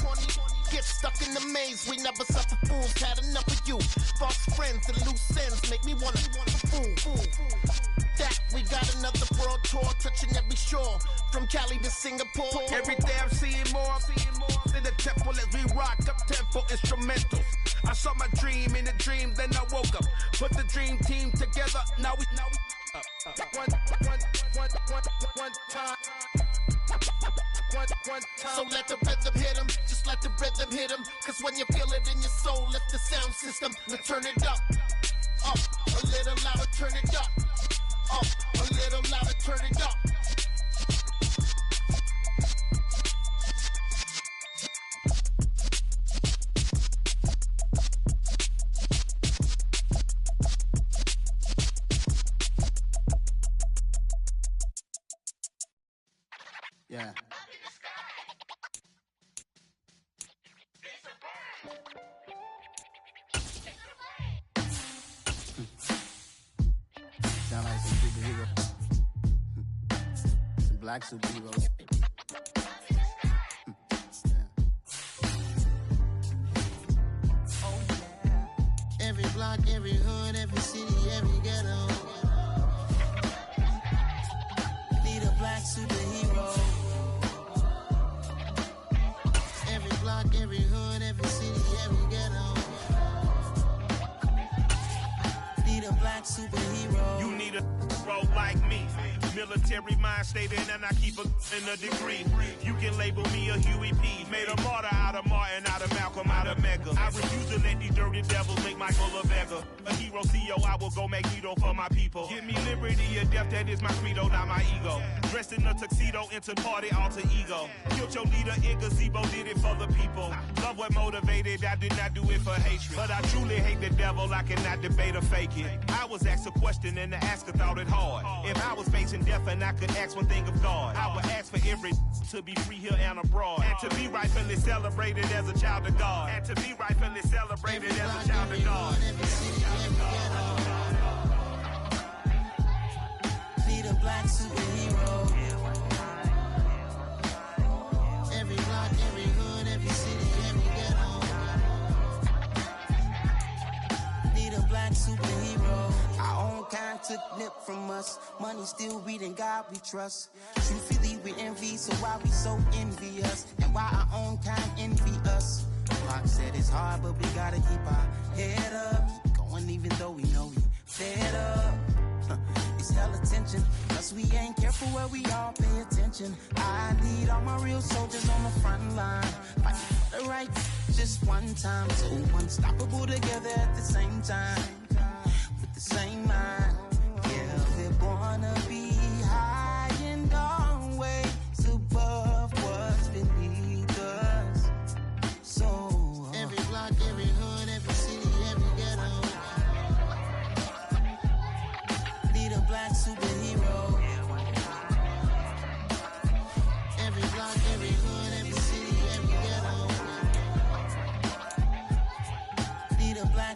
get stuck in the maze. We never suffer fools, had enough of you. False friends and loose ends make me wanna fool. That we got another world tour, touching every shore, from Cali to Singapore. Every day I'm seeing more in the temple as we rock up tempo instrumentals. I saw my dream in a dream, then I woke up. Put the dream team together, now we one time. So let the rhythm hit him, just let the rhythm hit him. Cause when you feel it in your soul, lift the sound system. Now turn it up, a little louder, turn it up, a little louder, turn it up. Yeah. Sound like some superhero. Some black superheroes. Every block, every hood, every city, every ghetto. Need a black superhero. Every block, every hood, every city, every ghetto. Need a black superhero. You need a bro like me. Military mind stated, and I keep in a degree. You can label me a Huey P. Made a martyr out of Martin, out of Malcolm, out of Mega. I refuse to let these dirty devils make Michael a beggar. A hero CEO, I will go Magneto for my people. Give me liberty or death, that is my credo, not my ego. Dressed in a tuxedo, into party, alter ego. Killed your leader in gazebo, did it for the people. Love what motivated, I did not do it for hatred. But I truly hate the devil, I cannot debate or fake it. I was asked a question and the asker thought it hard. If I was facing death and I could ask one thing of God, I would ask for every to be free here and abroad. And to be rightfully celebrated as a child of God. And to be rightfully celebrated as a child of God. Need a black superhero. Every block, every hood, every city, every ghetto. Need a black superhero. Our own kind took nip from us. Money still reading God we trust. Truthfully we envy, so why we so envious? And why our own kind envy us? Pac said it's hard, but we gotta keep our head up. Going even though we know we fed up. It's hell attention, cause we ain't careful where we all pay attention. I need all my real soldiers on the front line, fighting for the right just one time. So unstoppable together at the same time, with the same mind. Yeah, we're gonna be high and always above what's beneath us. So every block, every hood, every city, every ghetto. Need a black super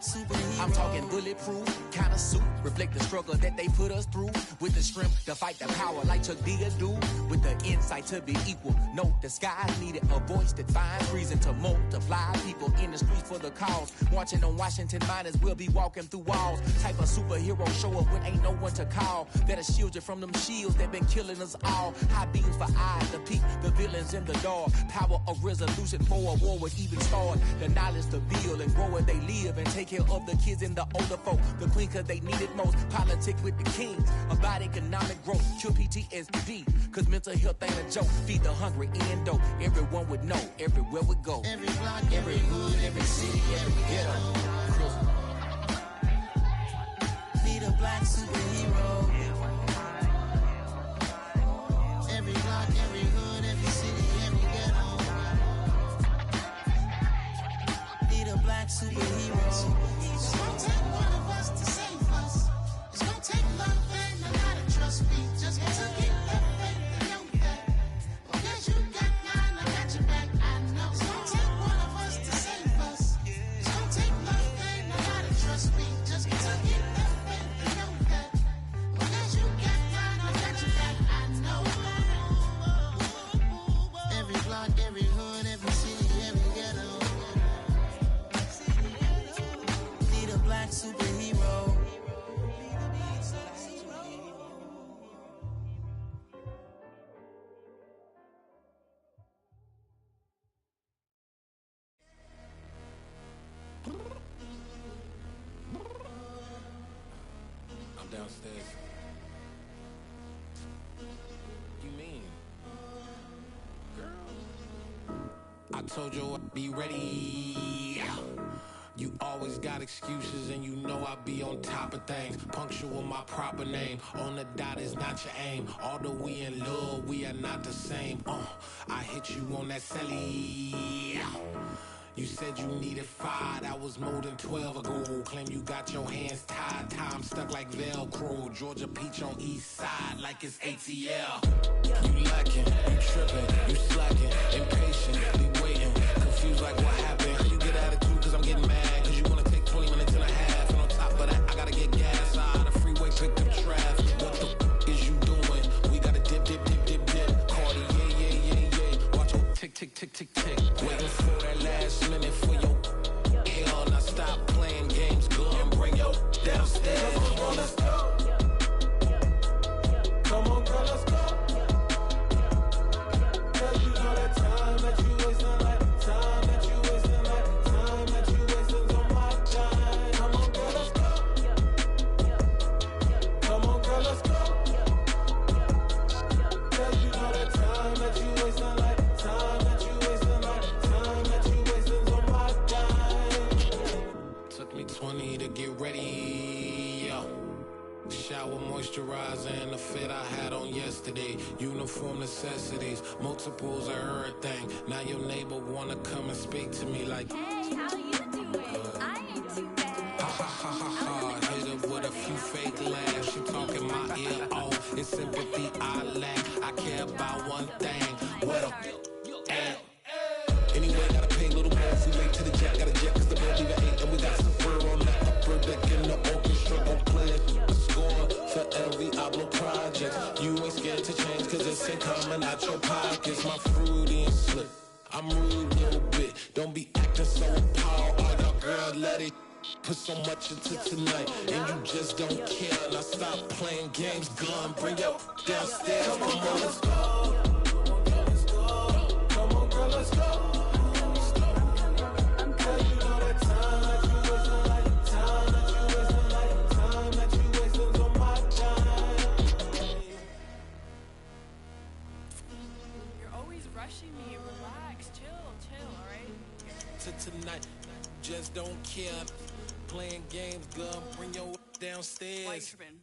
superhero. I'm talking bulletproof, kind of suit, reflect the struggle that they put us through. With the strength to fight the power like Chuck D do. With the insight to be equal. No, the skies needed a voice that finds reason to multiply. People in the streets for the cause. Marching on Washington miners, we'll be walking through walls. Type of superhero show up when ain't no one to call. That'll shield you from them shields that been killing us all. High beams for eyes to peek the villains in the dark. Power of resolution for a war would even start. The knowledge to build and grow where they live and take care of the kids and the older folk. The queen cause they need it most. Politics with the kings. About economic growth. Cure PTSD. Cause mental health ain't a joke. Feed the hungry and dope. Everyone would know. Everywhere we go. Every block, every hood, every city, every ghetto. Be the black superhero. Every block, every hood, every city, every ghetto. Be the black superhero. It's gonna take one of us to save us. It's gonna take love and a lot of trust me. Just to get that faith and know that. Because you got mine, I got your back, I know. It's gonna take one of us to save us. It's gonna take love and a lot of trust me. Just to get that faith and know that. Because you got mine, I got your back, I know. Every block, every hood, every city, every ghetto. Be the black superhero. I'm downstairs. You mean? Girl, I told you I'd be ready. You always got excuses and you know I be on top of things. Punctual my proper name. On the dot is not your aim. Although we in love, we are not the same. I hit you on that celly. You said you needed 5, that was more than 12 ago. Claim you got your hands tied, time stuck like Velcro. Georgia Peach on east side like it's ATL. You lacking, you tripping, you slacking, impatient, be waiting, confused like what happened. How you get attitude cause I'm getting mad, cause you wanna take 20 minutes and a half. And on top of that, I gotta get gas out of the freeway, pick up traffic. What the is you doing? We gotta dip, dip, dip, dip, dip. Cardi, yeah. Watch your tick, tick, tick, tick, tick. Waiting for that last minute for your hell. Now stop playing games, go and bring your downstairs. Come on, girl, let's go. Come on, girl, let's go. Cause you know that time that you wasting, like time that you wasting, like time that you wasting on my time. Come on, girl, let's go. Come on, girl, let's go. Cause you know that time that you wasting, like time that you wasting, like time that you wasting on my time. Took me 20 to get ready, yo. Shower, moisturizer, and the fit I had on yesterday. Uniform necessities, multiples of everything. Now your neighbor wanna come and speak to me like, hey, how you doing? I ain't too bad. ha ha ha ha ha. Hit her with a few fake laughs. She talking my ear off. It's sympathy I lack. I care about one thing. What a at. Anyway, gotta pay a little more if we late to the jet. Got a jet cause the boat leave at 8. And we got some fur on that upper deck in the orchestra. Gon' play a score for every Ablo project. You ain't scared to change cause it's ain't coming out your pockets. My fruity and slip. I'm rude a little bit. Don't be acting so appalled. All y'all girls let it put so much into tonight. And you just don't care. Now stop playing games. Gun, bring your downstairs. Come on, girl, let's go. Come on, girl, let's go. Cause you know that time that you wasting, like time that you wasting, like time that you wasting on my time. You're always rushing me. Relax, chill, alright? To tonight, just don't care. Playing games, gun, bring your downstairs. Why you tripping?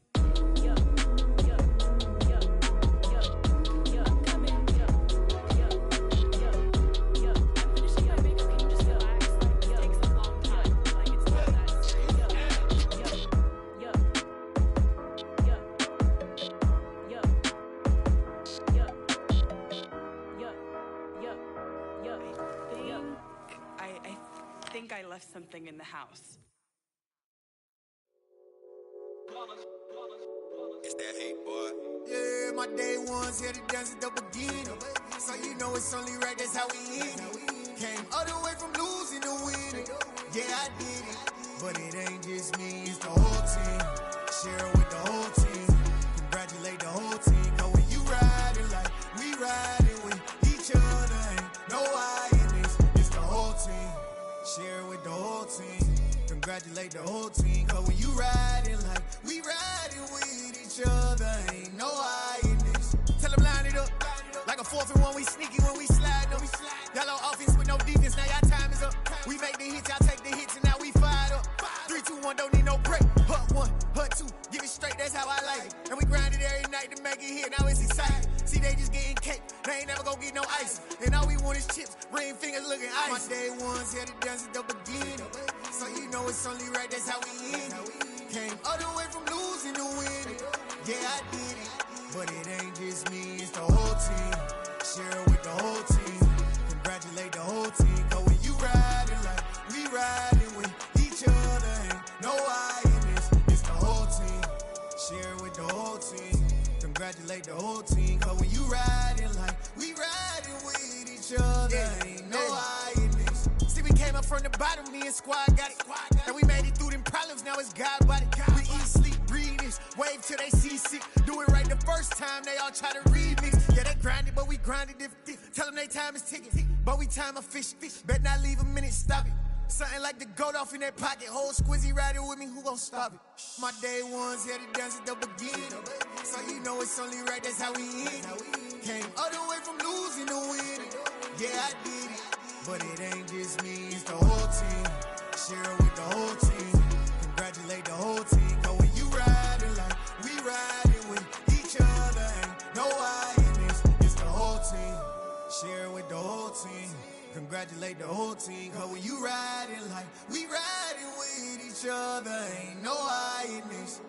I think I left something in the house. My day ones here to dance at the beginning. So you know it's only right, that's how we end it. Came all the way from losing to winning. Yeah, I did it. But it ain't just me, it's the whole team. Share it with the whole team. Congratulate the whole team. Cause when you riding like we riding with each other, ain't no I in this. It's the whole team. Share it with the whole team. Congratulate the whole team. Cause when you riding like we riding with each other, ain't no I in this. Tell them line it up. Like a 4th and 1, we sneaky when we slide them. Yellow offense with no defense, now y'all time is up. We make the hits, y'all take the hits, and now we fired up. 3, 2, 1, don't need no break. Hut 1, hut 2, give it straight, that's how I like it. And we grind it every night to make it hit, now it's exciting. See, they just getting cake, they ain't never gonna get no ice. And all we want is chips, ring fingers looking ice. My day ones here to dance at the beginning. So you know it's only right, that's how we end it. Came all the way from losing to winning. Yeah, I did it. But it ain't just me, it's the whole team. Share it with the whole team. Congratulate the whole team. Cause when you riding like we riding with each other, ain't no I in this. It's the whole team. Share it with the whole team. Congratulate the whole team. Cause when you riding like we riding with each other, ain't no I in this. See, we came up from the bottom, me and squad got it. And we made it through them problems, now it's God body. We eat, sleep, breathe this, wave till they see sick. Do it right the first time, they all try to remix. Yeah, they grinded, but we grinded different. Tell them they time is ticking, but we time a fish. Bet not leave a minute, stop it. Something like the goat off in their pocket. Whole squizzy riding with me, who gon' stop it? My day ones here to dance at the beginning. So you know it's only right, that's how we end it. Came all the way from losing to winning. Yeah, I did it. But it ain't just me, it's the whole team. Share it with the whole team. Congratulate the whole team. Cause when you riding like we riding with each other, ain't no I in this. It's the whole team. Share it with the whole team. Congratulate the whole team. Cause when you riding like we riding with each other, ain't no I in this.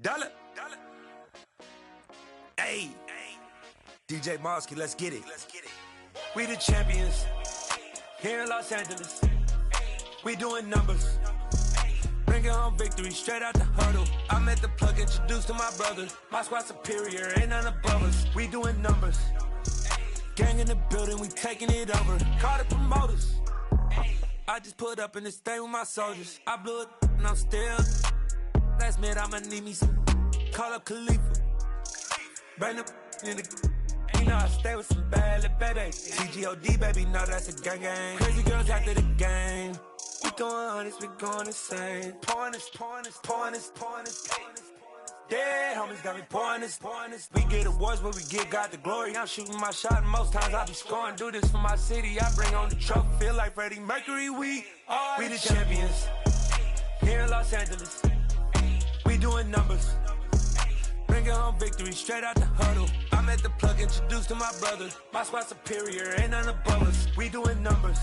Dollar. Hey. DJ Mosky, let's get it. We the champions here in Los Angeles. We doing numbers. Bringing home victory straight out the huddle. I'm at the plug, introduced to my brother. My squad superior, ain't none above us. We doing numbers. Gang in the building, we taking it over. Call the promoters. I just put up in this thing with my soldiers. I blew it and I'm still. Last minute, I'ma need me some. Call up Khalifa. Bring them in the. You know I stay with some bad little baby. TGOD, baby, know that's a gang gang. Crazy girls after the game. We going honest, we going insane. Pouring this. Dead homies got me pouring this. We get awards, but we give God the glory. I'm shooting my shot, and most times I be scoring. Do this for my city, I bring on the trophy. Feel like Freddie Mercury, we the champions. Here in Los Angeles. We doing numbers. Bringing home victory straight out the huddle. I'm at the plug, introduced to my brother. My squad superior, ain't none above us. We doing numbers.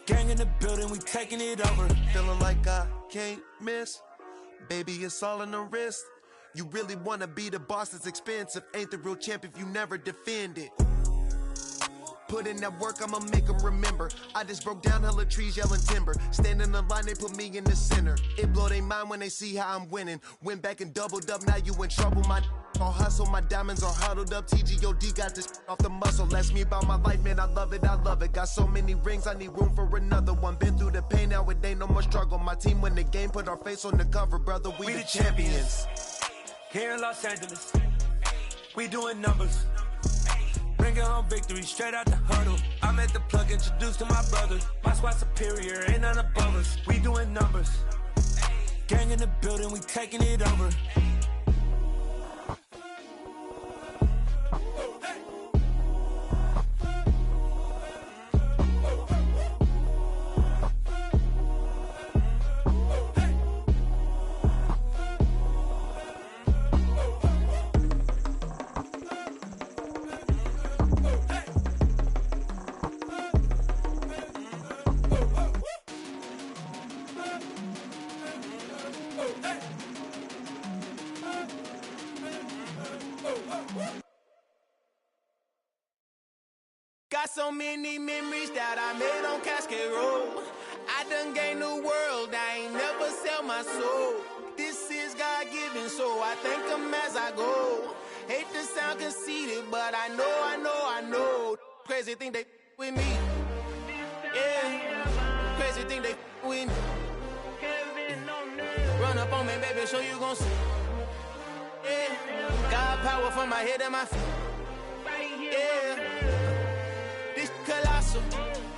Gang in the building, we taking it over. Feeling like I can't miss. Baby, it's all in the wrist. You really wanna be the boss, it's expensive. Ain't the real champ if you never defend it. Put in that work, I'ma make them remember. I just broke down hella trees, yelling timber. Stand in the line, they put me in the center. It blow they mind when they see how I'm winning. Went back and doubled up, now you in trouble. My all hustle, my diamonds are huddled up. TGOD got this off the muscle. Ask me about my life, man, I love it. Got so many rings, I need room for another one. Been through the pain, now it ain't no more struggle. My team win the game, put our face on the cover, brother. We the champions. Here in Los Angeles, we doing numbers. Bringing home victory straight out the huddle. I'm at the plug, introduced to my brother. My squad superior, ain't none above us. We doing numbers. Gang in the building, we taking it over. Got so many memories that I made on Cascade Road. I done gained the world, I ain't never sell my soul. This is God-given, so I thank him as I go. Hate to sound conceited, but I know. Crazy thing they with me. Yeah, crazy thing they with me. Run up on me, baby, so you gon' see. Yeah, God power from my head and my feet. Yeah, this colossal.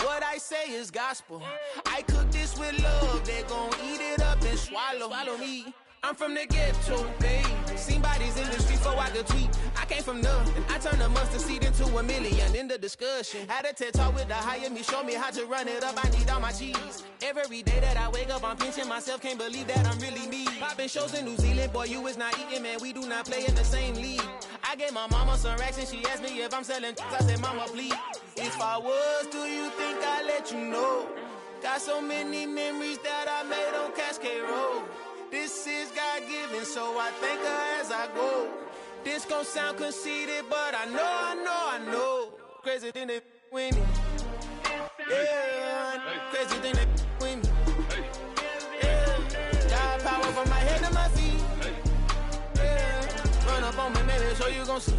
What I say is gospel. I cook this with love. They gon' eat it up and swallow me. I'm from the ghetto, babe. Seen bodies in the street before I could tweet. I came from nothing. I turned a mustard seed into $1 million in the discussion. Had a TED talk with the higher me, show me how to run it up. I need all my cheese. Every day that I wake up, I'm pinching myself. Can't believe that I'm really me. Popping shows in New Zealand, boy, you is not eating, man. We do not play in the same league. I gave my mama some racks and she asked me if I'm selling. I said, mama, please. If I was, do you think I'd let you know? Got so many memories that I made on Cascade Road. This is God-given, so I thank her as I go. This gon' sound conceited, but I know. Crazy thing they with me. Yeah, crazy thing they with me. Yeah, God power from my head to my feet. Yeah, run up on me, baby, so you gon' see.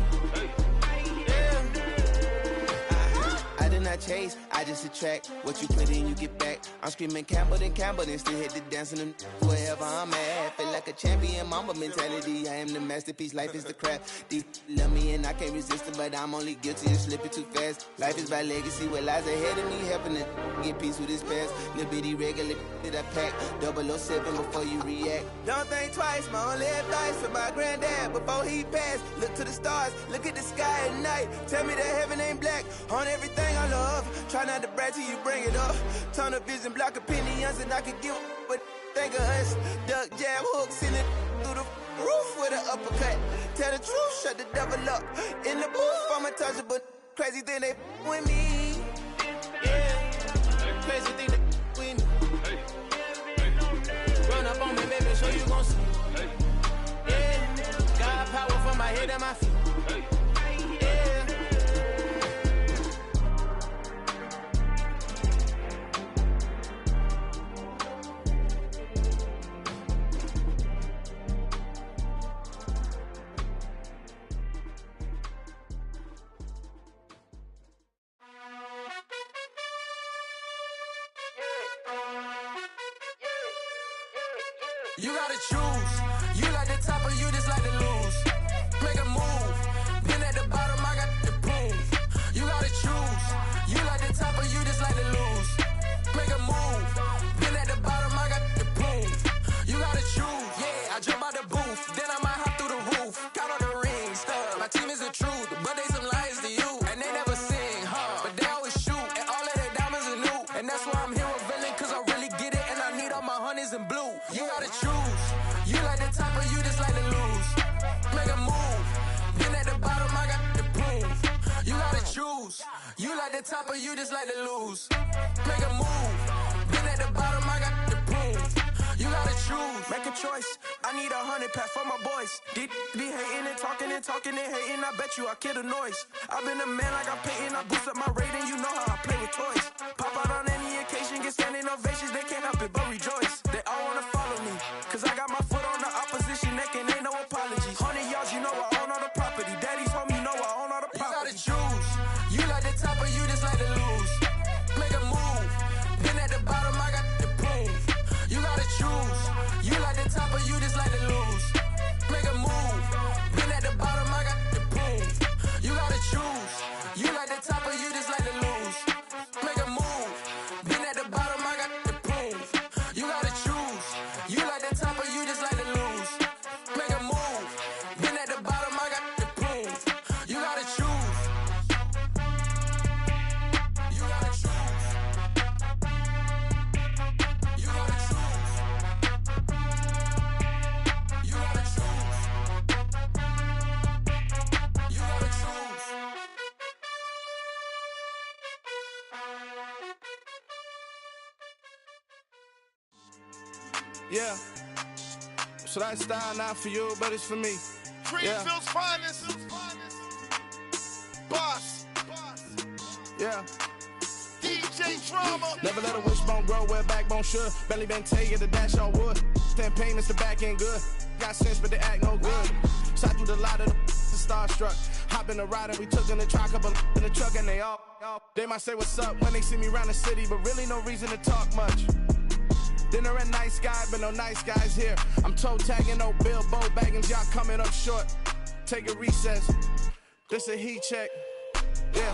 I did not chase, I just attract. What you put in, you get back. I'm screaming Campbell, then still hit the dancing and wherever I'm at. Feel like a champion, mamba mentality. I am the masterpiece, life is the craft. Deep love me and I can't resist it, but I'm only guilty of slipping too fast. Life is by legacy, what lies ahead of me, helping to get peace with this past. Little bitty regular that I pack, 007 before you react. Don't think twice, my only advice for my granddad before he passed. Look to the stars, look at the sky at night. Tell me that heaven ain't black on everything I love. Try not to brag till you bring it up. Tunnel vision, block opinions, and I could give but think of us. Duck, jab, hooks in it through the roof with an uppercut. Tell the truth, shut the devil up. In the booth, I'm untouchable. Crazy thing they with me. Yeah, crazy thing they with me. Run up on me, baby, so you gon' see. Yeah, God power from my head and my feet. You gotta choose. You like the top or you just like to lose. Make a move. Been at the bottom, I got the proof. You gotta choose. You like the top or you just like to lose. Make a move. Been at the bottom, I got the proof. You gotta choose. Yeah, I jump out the booth. Then I might hop through the roof. Count on the rings. My team is the truth, but they some liars to you. And they never sing, but they always shoot. And all of their diamonds are new. And that's why I'm here with Villain, cause I really get it. And I need all my honeys in blue. You gotta choose. You like the top or you just like to lose. Make a move. Been at the bottom, I got the proof. You gotta choose. You like the top or you just like to lose. Make a move. Been at the bottom, I got the proof. You gotta choose. Make a choice. I need 100 pack for my boys. Be hating and talking and hating. I bet you I kill the noise. I've been a man like I'm Peyton. I boost up my rating. You know how I play with toys. Pop out on any occasion, get standing ovations. They can't help it but rejoice. They all wanna follow me, cause I got my foot on the opposition neck and ain't no apologies. 100 yards, you know I own all the property. Daddy's home, you know I own all the property. You gotta choose. You like the top or you just like to lose. Make a move. Been at the bottom, I got the proof. You gotta choose. You like the top or you just like to lose. Make a move. Been at the bottom, I got the proof. You gotta choose. You like the top or you just like to lose. Make a move. Been at the bottom, I got the proof. You gotta choose. You like the top or you just like to lose. Make a move. Been at the bottom, I got the proof. You gotta choose. You gotta choose. You gotta choose. You gotta choose. You gotta choose. Yeah. So that style not for you, but it's for me. Greenfield's finest. Boss. Yeah. DJ Drama. Never let a wishbone grow where a backbone should. Belly been taken to dash all wood. 10 payments, the back end good. Got sense, but they act no good. Shot through the lot of the starstruck. Hop in the ride and we took in the truck, up in the truck, and they all. They might say what's up when they see me around the city, but really no reason to talk much. Dinner at Nice Guy, but no nice guys here. I'm toe tagging, no Bilbo bagging, y'all coming up short. Take a recess. This a heat check. Yeah.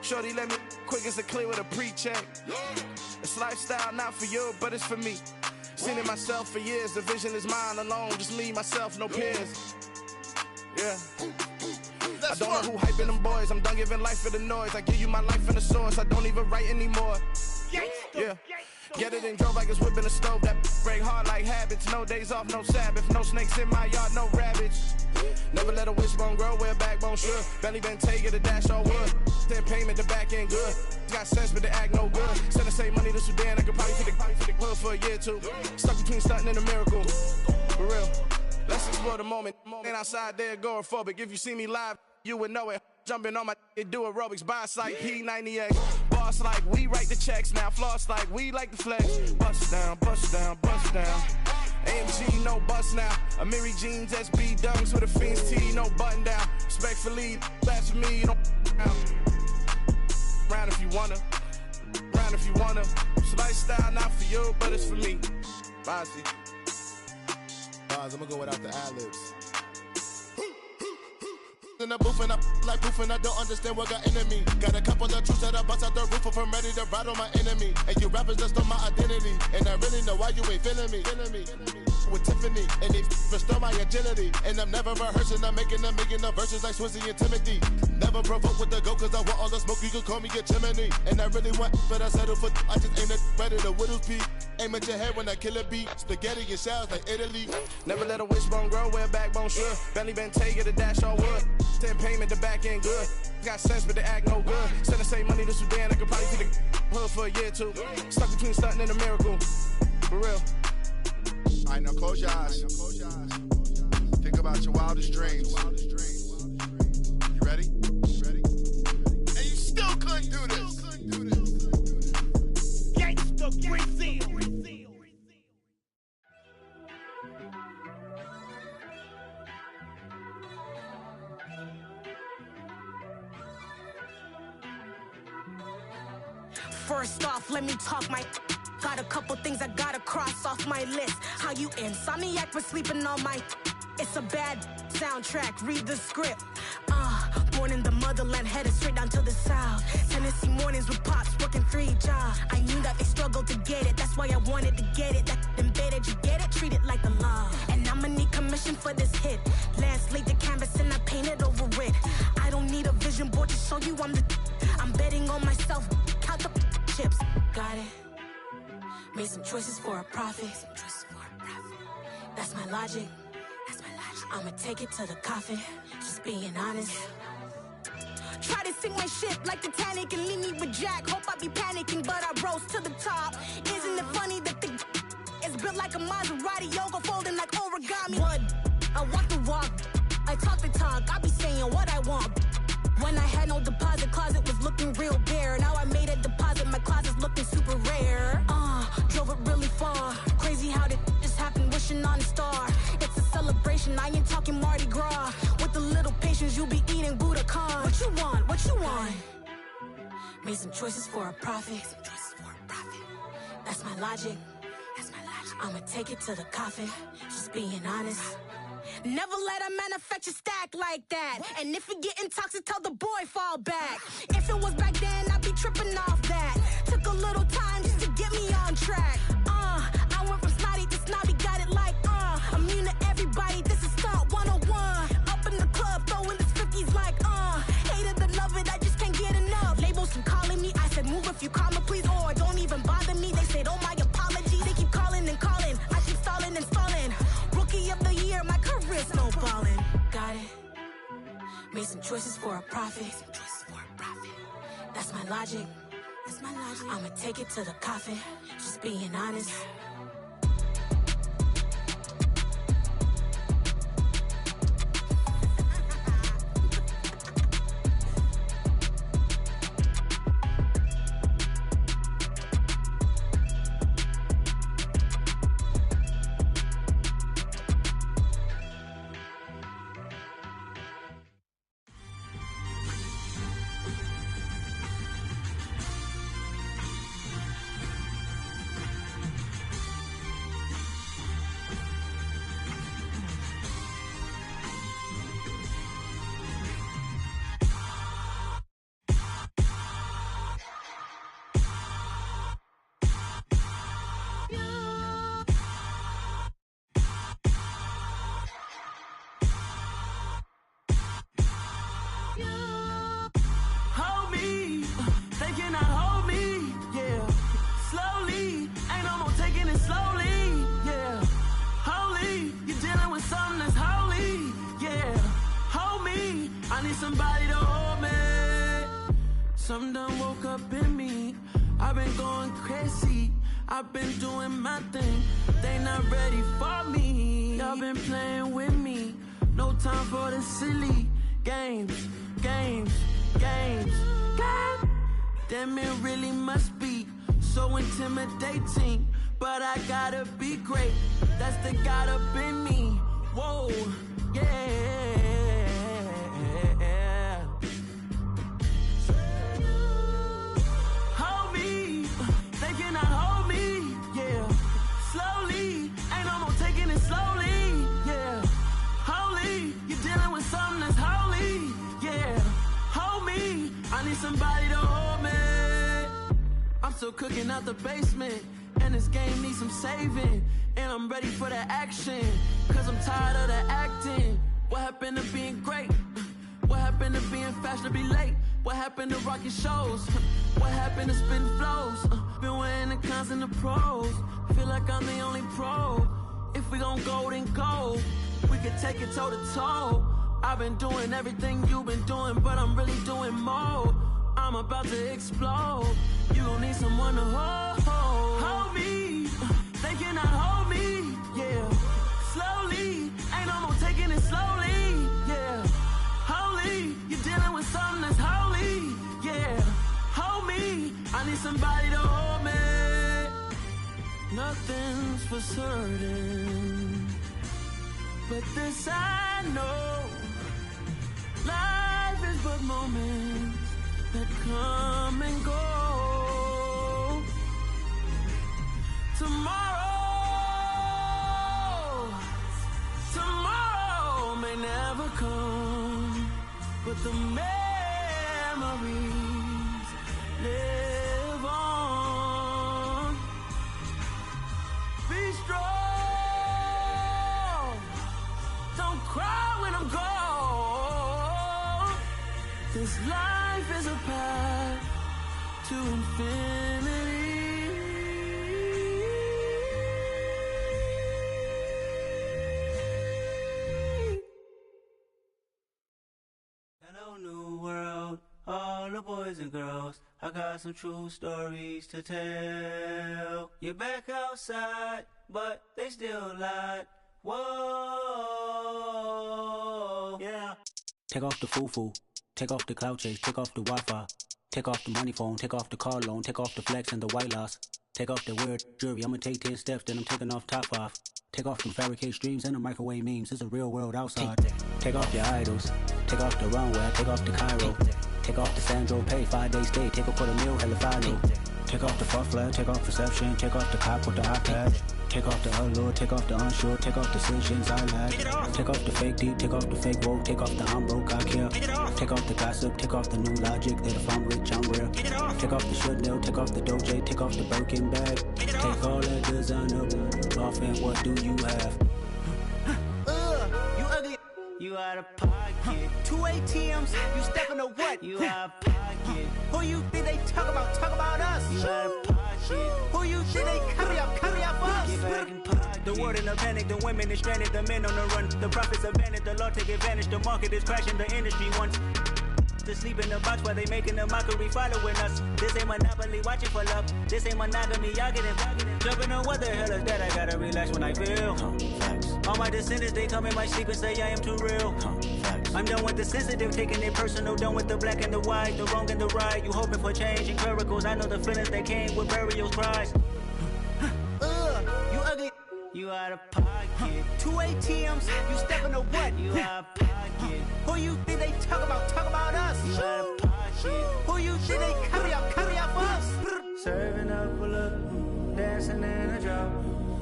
Shorty let me quick as a clear with a pre-check. It's lifestyle, not for you, but it's for me. Seen it myself for years. The vision is mine alone. Just me, myself, no peers. Yeah. I don't know who hyping them boys. I'm done giving life for the noise. I give you my life in the source. I don't even write anymore. Yeah. Get it and drove like it's whipping a stove. That break hard like habits. No days off, no Sabbath. No snakes in my yard, no rabbits. Never let a wishbone grow where a backbone should. Belly been taken to dash all wood. 10 payment, the back end good. Got sense, but they act no good. Send the same money to Sudan. I could probably take the hood for a year or two. Stuck between stunting and a miracle. For real. Let's explore the moment. Ain't outside there agoraphobic. If you see me live, you would know it. Jumping on my do aerobics, boss like P90X. Boss like we write the checks now. Floss like we like the flex. Bust down, bust down, bust down. AMG, no bust now. Amiri jeans, SB dunks with a Fiends T, no button down. Respectfully, that's for me, you don't round if you wanna. Round if you wanna. It's lifestyle, not for you, but it's for me. Bossy. I'm gonna go without the ad-libs. In the booth and I like poof and I don't understand what got into me. Got a couple of truths that I bust out the roof if I'm ready to ride on my enemy. And you rappers just stole my identity, and I really know why you ain't feeling me. With Tiffany, and they restore my agility. And I'm never rehearsing, I'm making the verses like Swizzy and Timothy. Never provoke with the go, cause I want all the smoke, you can call me a chimney. And I really want, but I settle for, I just ain't ready to whittles peak. Aim at your head when I kill a beat. Spaghetti and shells like Italy. Never let a wishbone grow where a backbone should. Belly been taken to dash all wood. 10 payment, the back end good. Got sense, but they act no good. Send the same money to Sudan, I could probably take the hood for a year or two. Stuck between stunting and a miracle. For real. Alright, now close your eyes. Think about your wildest dreams. You ready? And you still couldn't do this. Gangsta Brazil. First off, let me talk my. Got a couple things I gotta cross off my list. How you insomniac for sleeping on my. It's a bad soundtrack, read the script. Born in the motherland, headed straight down to the south. Tennessee mornings with pops, working 3 jobs. I knew that they struggled to get it, that's why I wanted to get it. That embedded, you get it, treat it like a law. And I'ma need commission for this hit. Lance laid the canvas and I painted over it. I don't need a vision board to show you I'm betting on myself, count the chips. Got it. Made some choices for a profit. That's my logic. I'ma take it to the coffin. Just being honest. Try to sink my ship like Titanic and leave me with Jack. Hope I be panicking, but I rose to the top. Isn't it funny that the is built like a Maserati, yoga folding like origami? What? I walk the walk. I talk the talk. I be saying what I want. When I had no deposit, closet was looking real bare. Now I made a deposit, my closet's looking super rare. Drove it really far. Crazy how did this happen, wishing on a star. It's a celebration, I ain't talking Mardi Gras. With a little patience, you'll be eating Budokan. What you want? What you want? Made some choices for a profit. That's my logic. I'ma take it to the coffin. Just being honest. Never let a manufacture stack like that. And if it getting toxic, tell the boy fall back. If it was back then, I'd be tripping off that. Took a little time just to get me on track. I went from snotty to snobby, got it like, immune to everybody, this is Stunt 101. Up in the club, throwing this 50s like, hate it and love it, I just can't get enough. Labels keep calling me, I said move if you call me please, or don't even bother me. They said, oh my apology, they keep calling and calling. I keep stalling and stalling. Rookie of the year, my career snowballing. Got it. Made some choices for a profit. That's my logic. I'ma take it to the coffin. Just being honest. need somebody to hold me. Something done woke up in me. I've been going crazy. I've been doing my thing. They not ready for me. Y'all been playing with me. No time for the silly games. God damn, it really must be so intimidating. But I gotta be great. That's the God up in me. Whoa, yeah. Hold me, they cannot hold me, yeah. Slowly, ain't no more taking it slowly, yeah. Holy, you're dealing with something that's holy, yeah. Hold me, I need somebody to hold me. I'm still cooking out the basement, and this game needs some saving. And I'm ready for the action, cause I'm tired of the acting. What happened to being great? What happened to being fast to be late? What happened to rocking shows? What happened to spitting flows? Been wearing the cons and the pros. Feel like I'm the only pro. If we gon' go, then go. We could take it toe to toe. I've been doing everything you've been doing, but I'm really doing more. I'm about to explode. You gon' need someone to hold me. They cannot hold me, yeah. Slowly, ain't no more taking it slowly, yeah. Holy, you're dealing with something that's holy, yeah. Hold me, I need somebody to hold me. Nothing's for certain, but this I know. Life is but moments that come and go. Tomorrow may never come, but the memories live on. Be strong, don't cry when I'm gone. This life is a path to infinity. New world, all the boys and girls, I got some true stories to tell. You're back outside, but they still lied. Whoa, yeah. Take off the foo-foo, take off the cloud chase, take off the Wi-Fi, take off the money phone, take off the car loan, take off the flex and the white loss, take off the weird jewelry. I'ma take 10 steps, then I'm taking off top 5. Take off them fabricated streams and the microwave memes. It's a real world outside. Take off your idols. Take off the runway. Take off the Cairo. Take off the Sandro Pay. 5 days stay. Take a quarter meal. Hella follow. Take off the fuck flag. Take off reception. Take off the cop with the iPad. Take off the allure. Take off the unsure. Take off decisions I lack. Take off the fake deep. Take off the fake woke. Take off the I'm broke. I care. Take off the gossip. Take off the new logic that if I'm rich I'm real. Take off the Chanel. Take off the Doja. Take off the Birkin bag. Take all that designer off and what do you have? You ugly. You out of pocket. 2 ATMs. You stepping to what? You out of pocket. Who you think they talk about? Talk about us. You out of pocket. Who you think they carry up us? Get back in pocket. The world in a panic. The women is stranded. The men on the run. The profits abandoned. The law take advantage. The market is crashing. The industry wants to sleep in the box while they making a mockery following us. This ain't Monopoly, watching for love. This ain't monogamy, y'all getting jumping on what the hell is that? I gotta relax when I feel. All my descendants, they come in my sleep and say I am too real. I'm done with the sensitive, taking it personal. Done with the black and the white, the wrong and the right. You hoping for change and miracles. I know the feelings that came with burial cries. You ugly. You out of pocket. 2 ATMs. You stepping to what? You out of pocket. Who you think they talk about? Talk about us. You out of pocket. Who you think they carry up us? Serving up a look, dancing in a drop.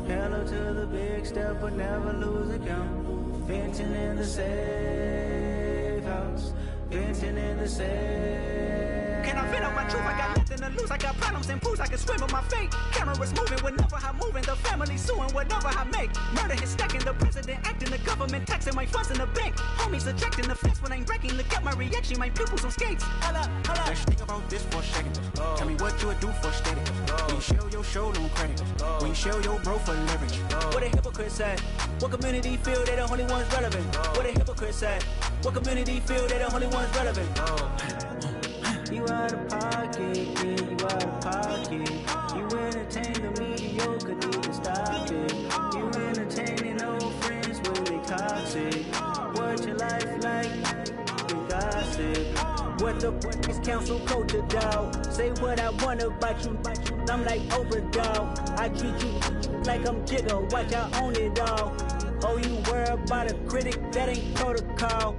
Hello to the big step, but never lose a count. Venting in the safe house. Venting in the safe. Can I vent out my truth? I got nothing to lose. I got problems and pools. I can swim with my fate. Cameras moving whenever I'm moving. The family suing whatever I make. Murder is stacking. The president acting. The government taxing my funds in the bank. Homies ejecting the fence when I'm breaking. Look at my reaction. My pupils on skates. Holla. Let's think about this for a second. Tell me what you would do for steady. When you show your show no credit. When you show your bro for leverage. What a hypocrite said. What community feel they the only ones relevant? What a hypocrite said. What community feel they the only ones relevant? You out of pocket, yeah, you out of pocket. You entertain the mediocre, need to stop it. You entertaining old friends when they toxic. What your life like? We gossip. What the fuck is council culture, dog? Say what I want about you, I'm like overdog. I treat you like I'm Jigga, watch I own it all. Oh, you worry about a critic, that ain't protocol.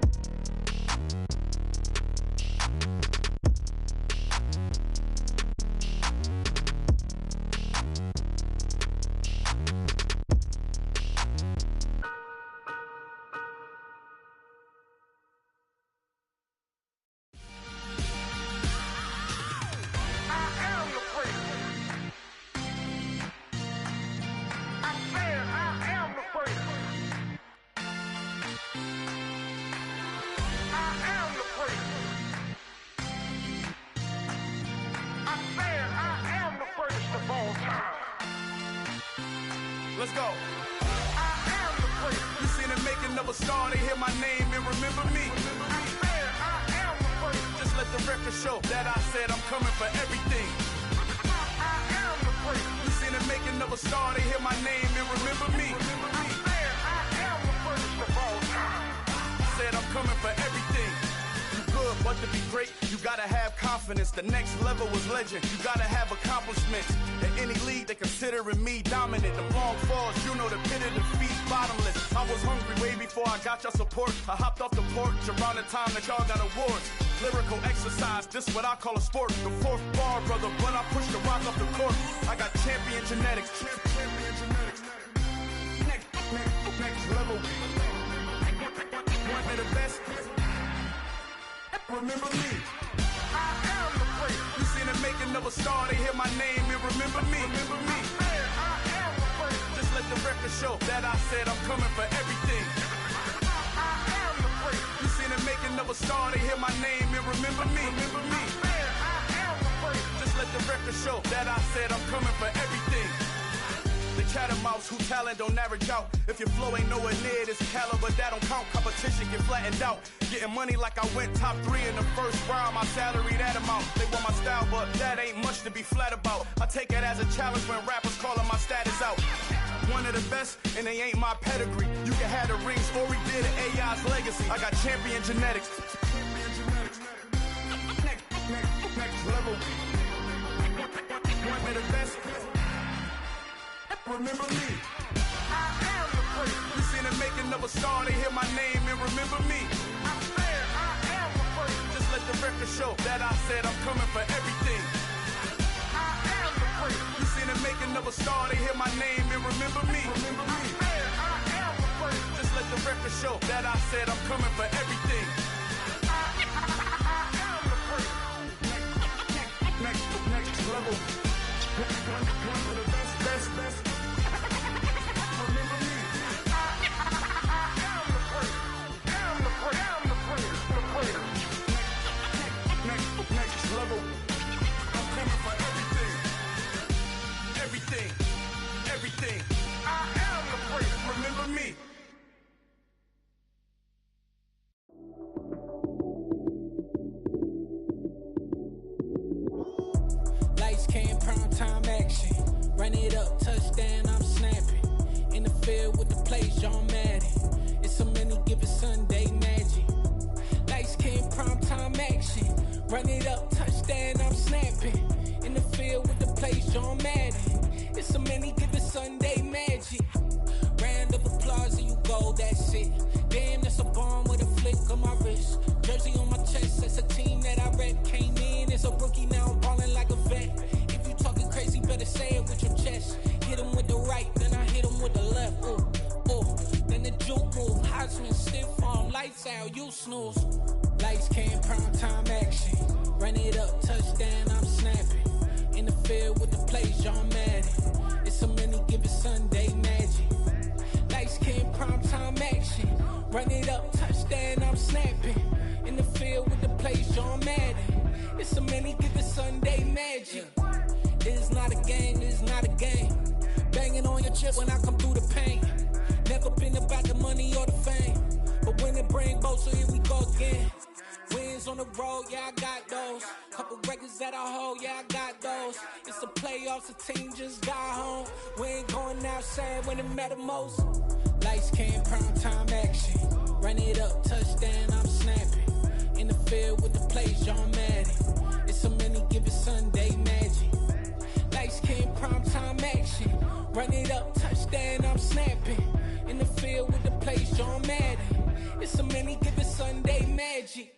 Let's go. You seen the making of a star, they hear my name and remember me. Just let the record show that I said I'm coming for everything. You seen the making of a star, they hear my name and remember me. Said I'm coming for everything. Good, but to be great, you gotta have confidence. The next level was legend. You gotta have accomplishments. In any league, they considering me dominant. The long falls, you know the pit of defeat, bottomless. I was hungry way before I got your support. I hopped off the porch around the time that y'all got awards. Lyrical exercise, this what I call a sport. The fourth bar, brother, when I push the rock off the court. I got champion genetics. Champion genetics. Next level. One of the best. Remember me. I am the great. You seen the making of a star, they hear my name and remember me. Remember me. I am the great. Just let the record show that I said I'm coming for everything. I am the great. You seen the making of a star, they hear my name and remember me. Remember me. I am the great. Just let the record show that I said I'm coming for everything. The catamounts who talent don't average out. If your flow ain't nowhere near this caliber, that don't count. Competition get flattened out. Getting money like I went top 3 in the first round. My salary that amount. They want my style, but that ain't much to be flat about. I take it as a challenge when rappers calling my status out. One of the best, and they ain't my pedigree. You can have the rings, or we did it, AI's legacy. I got champion genetics. Next level. One of the best. Remember me. I am the great. You seen the making of a star, they hear my name and remember me. I am the great. Just let the record show that I said I'm coming for everything. I am the great. You seen the making of a star, they hear my name and remember me. Remember me. I am the great. Just let the record show that I said I'm coming for everything. I am the great. Next level. One of the best. Next level. I'm coming for everything. Everything. I am the great. Remember me. Lights came, prime time action. Run it up, touchdown, I'm snapping. In the field with the plays, John Madden. It's a many given Sunday magic. Lights came, prime time action. Run it up, touchdown, I'm snapping. In the field with the plays, John Madden. It's a many given Sunday magic. Round of applause and you go, that's it. Damn, that's a bomb with a flick on my wrist. Jersey on my chest, that's a team that I rep. Came in as a rookie, now I'm ballin' like a vet. If you talking crazy, better say it with your chest. Hit him with the right, then I hit him with the left. Ooh, then the juke move. Heisman, stiff arm, lights out, you snooze. Lights came, prime time action. Run it up, touchdown, I'm snapping. In the field with the plays, John Madden. It's a many given Sunday magic. Lights came, prime time action. Run it up, touchdown, I'm snapping. In the field with the plays, John Madden. It's a many given Sunday magic. This is not a game, this is not a game. Banging on your chest when I come through the pain. Never been about the money or the fame. But when it bring both, so here we go. Wins on the road, yeah, I got those. Couple records that I hold, yeah, I got those. It's the playoffs, the team just got home. We ain't going outside when it matter most. Lights came, prime time action. Run it up, touchdown, I'm snapping. In the field with the plays, John Madden. It's so many given Sunday magic. Lights came, prime time action. Run it up, touchdown, I'm snapping. In the field with the plays, John Madden. It's so many given Sunday magic.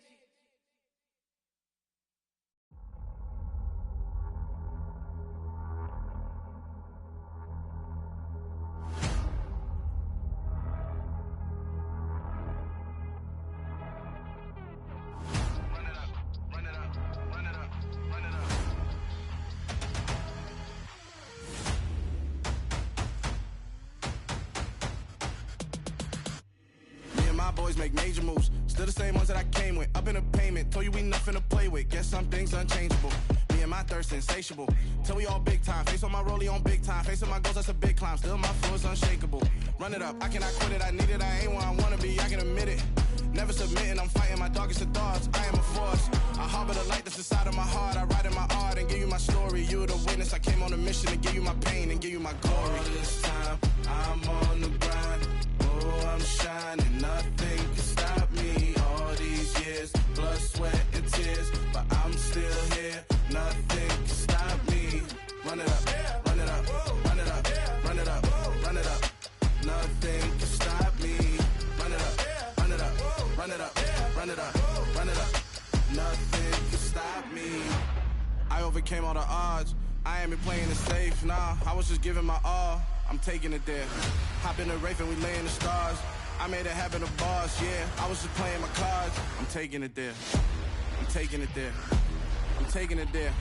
Boys make major moves, still the same ones that I came with. Up in the payment, told you we nothing to play with. Guess some things unchangeable. Me and my thirst insatiable. Till we all big time. Face on my rollie on big time. Facing my goals, that's a big climb. Still my flow is unshakable. Run it up, I cannot quit it. I need it, I ain't where I wanna be. I can admit it. Never submitting, I'm fighting my darkest of thoughts. I am a force. I harbor the light that's inside of my heart. I write in my art and give you my story. You're the witness. I came on a mission to give you my pain and give you my glory. All this time, I'm on the grind. Oh, I'm shining, nothing can stop me. All these years, blood, sweat, and tears, but I'm still here. Nothing can stop me. Run it up, run it up, run it up, run it up, run it up. Nothing can stop me. Run it up, run it up, run it up, run it up, run it up. Nothing can stop me. I overcame all the odds. I ain't been playing it safe, nah. I was just giving my all. I'm taking it there. Hop in the Wraith and we lay in the stars. I made it happen to boss, yeah. I was just playing my cards. I'm taking it there. I'm taking it there. I'm taking it there.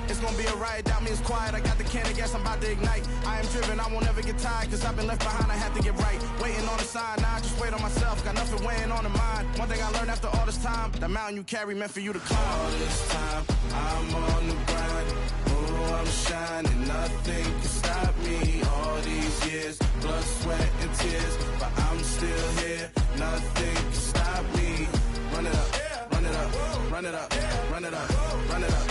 It's gonna be a riot, doubt me it's quiet. I got the can of gas, I'm about to ignite. I am driven, I won't ever get tired, cause I've been left behind, I have to get right. Waiting on the sign, now I just wait on myself. Got nothing weighing on the mind. One thing I learned after all this time, the mountain you carry meant for you to climb. All this time, I'm on the grind. Oh, I'm shining, nothing can stop me. All these years, blood, sweat, and tears, but I'm still here. Nothing can stop me. Run it up, run it up, run it up, run it up, run it up.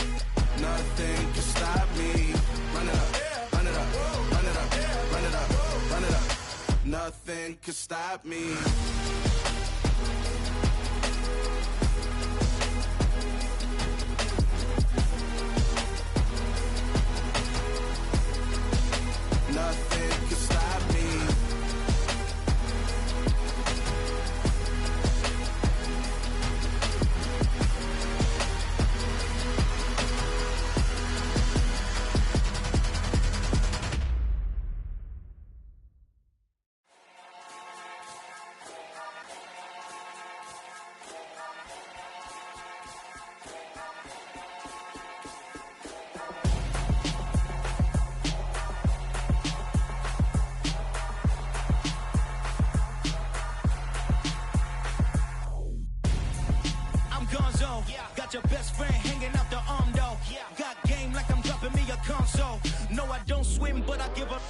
Nothing can stop me. Run it up, run it up, run it up, run it up, run it up. Nothing can stop me. Nothing can stop me. Got your best friend hanging out the arm though. Got game like I'm dropping me a console. No, I don't swim, but I give a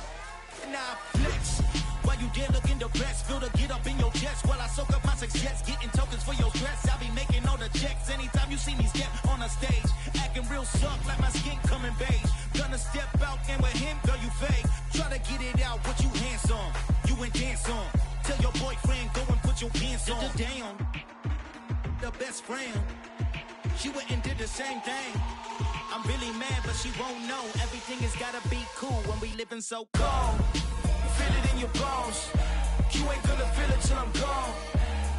nah flex. While you there looking the best, feel the get up in your chest while I soak up my success, getting tokens for your stress. I be making all the checks anytime you see me step on a stage, acting real suck like my skin coming beige. Gonna step out and with him, girl, you fake. Try to get it out, but you handsome. You ain't dance on. Tell your boyfriend go and put your pants on. Down, the best friend. She went and did the same thing. I'm really mad, but she won't know. Everything has gotta be cool when we living so cold. Feel it in your bones. You ain't gonna feel it till I'm gone.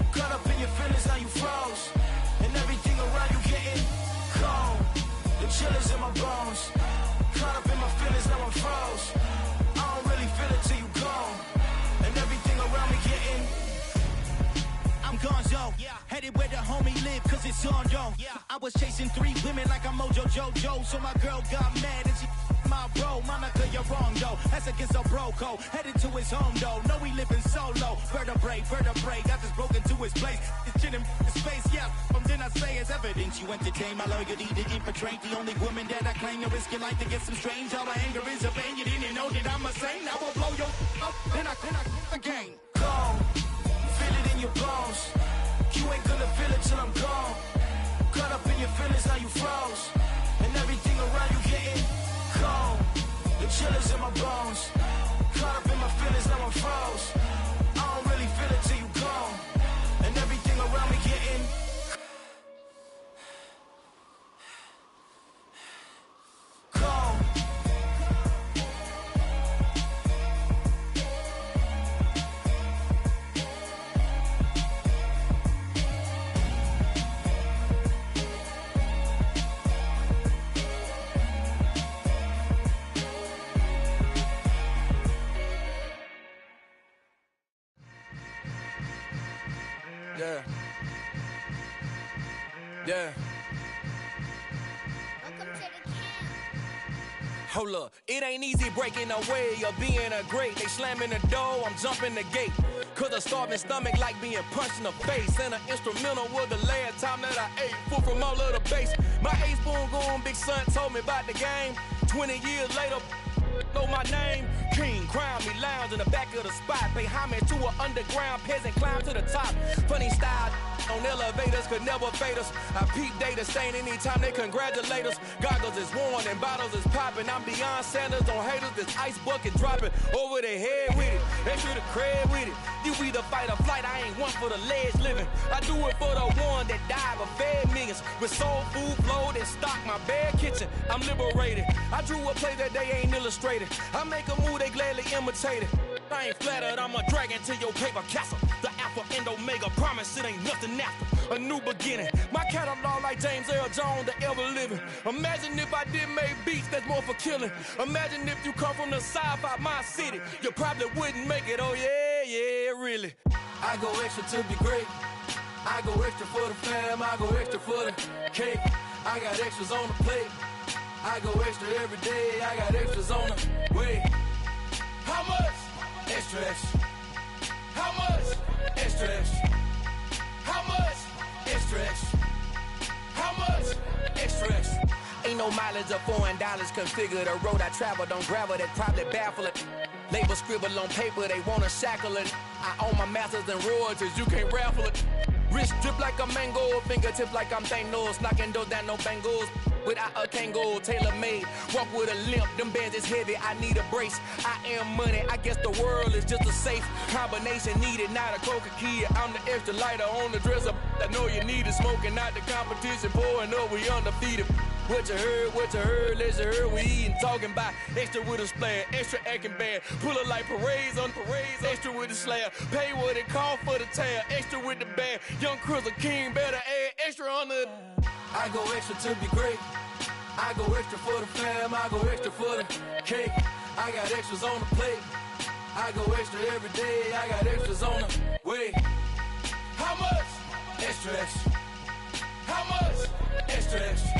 Caught up in your feelings, now you froze. And everything around you getting cold. The chill is in my bones. Caught up in my feelings, now I'm froze. I don't really feel it till you gone. And everything around me getting I'm gonzo, headed where the homie live, cause it's on, yo. I was chasing 3 women like I'm Mojo Jojo, so my girl got mad and she my bro. Monica, you're wrong, though. That's against a bro code. Headed to his home, though. No, we living solo. Vertebrae, got this broken to his place. It's shit in his face, yeah. From then I say it's evidence you entertain my loyalty to infiltrate. The only woman that I claim to risk your life to get some strange. All my anger is a pain. You didn't know that I'm a saint. I will blow your up, then I again. Go. Feel it in in your bones. You ain't gonna feel it till I'm gone. Caught up in your feelings, now you froze. And everything around you getting cold. The chillers in my bones. Caught up in my feelings, now I'm froze. I don't really feel it till you gone. And everything around me getting cold. Yeah. Yeah. Hold up, it ain't easy breaking away or being a great. They slamming the door, I'm jumping the gate. Cause a starving stomach like being punched in the face. And an instrumental was the last time that I ate. Food from all of the bass. My ace boom goon, big son told me about the game. 20 years later, know my name. King, crown me, lounge in the back of the spot. Pay homage to an underground peasant, climb to the top. Funny style on elevators could never fade us. I peep data stain anytime they congratulate us. Goggles is worn and bottles is popping. I'm Deion Sanders on haters, this ice bucket dropping over their head with it. Extra the cred with it. You either fight or flight, I ain't one for the ledge living. I do it for the one that died but fed millions. With soul food flowed and stock my bad kitchen. I'm liberated. I drew a play that they ain't illustrated. I make a move, they gladly imitate it. I ain't flattered, I'm a dragon to your paper castle. The Alpha and Omega, promise it ain't nothing after. A new beginning. My catalog like James Earl Jones, the ever living. Imagine if I did make beats that's more for killing. Imagine if you come from the sci-fi, my city. You probably wouldn't make it, oh yeah, really. I go extra to be great. I go extra for the fam, I go extra for the cake. I got extras on the plate. I go extra every day, I got extras on the way. How much? Extra, extra. How much? Extra, extra. How much? Extra, extra. How much? Extra, extra. Ain't no mileage of $4 configure the road I travel. Don't gravel that probably baffle it. Label scribble on paper, they wanna shackle it. I own my masters and royalties, you can't raffle it. Wrist drip like a mango, fingertips like I'm Thanos. Knocking doors down, no bangles. Without a Kango, tailor-made. Walk with a limp, them bands is heavy, I need a brace. I am money, I guess the world is just a safe combination needed, not a coca key. I'm the extra lighter on the dresser. I know you need it, smoking out the competition, pouring up, we undefeated. What you heard, let's heard, we eating, talking about extra with a splash, extra acting bad. Pull it like parades on parades, extra with the slab. Pay what it cost for the tab, extra with the bag. Young Cruz, a king, better add extra on the. I go extra to be great. I go extra for the fam, I go extra for the cake. I got extras on the plate. I go extra every day, I got extras on the way. How much? Extra, extra. How much? Extra, extra.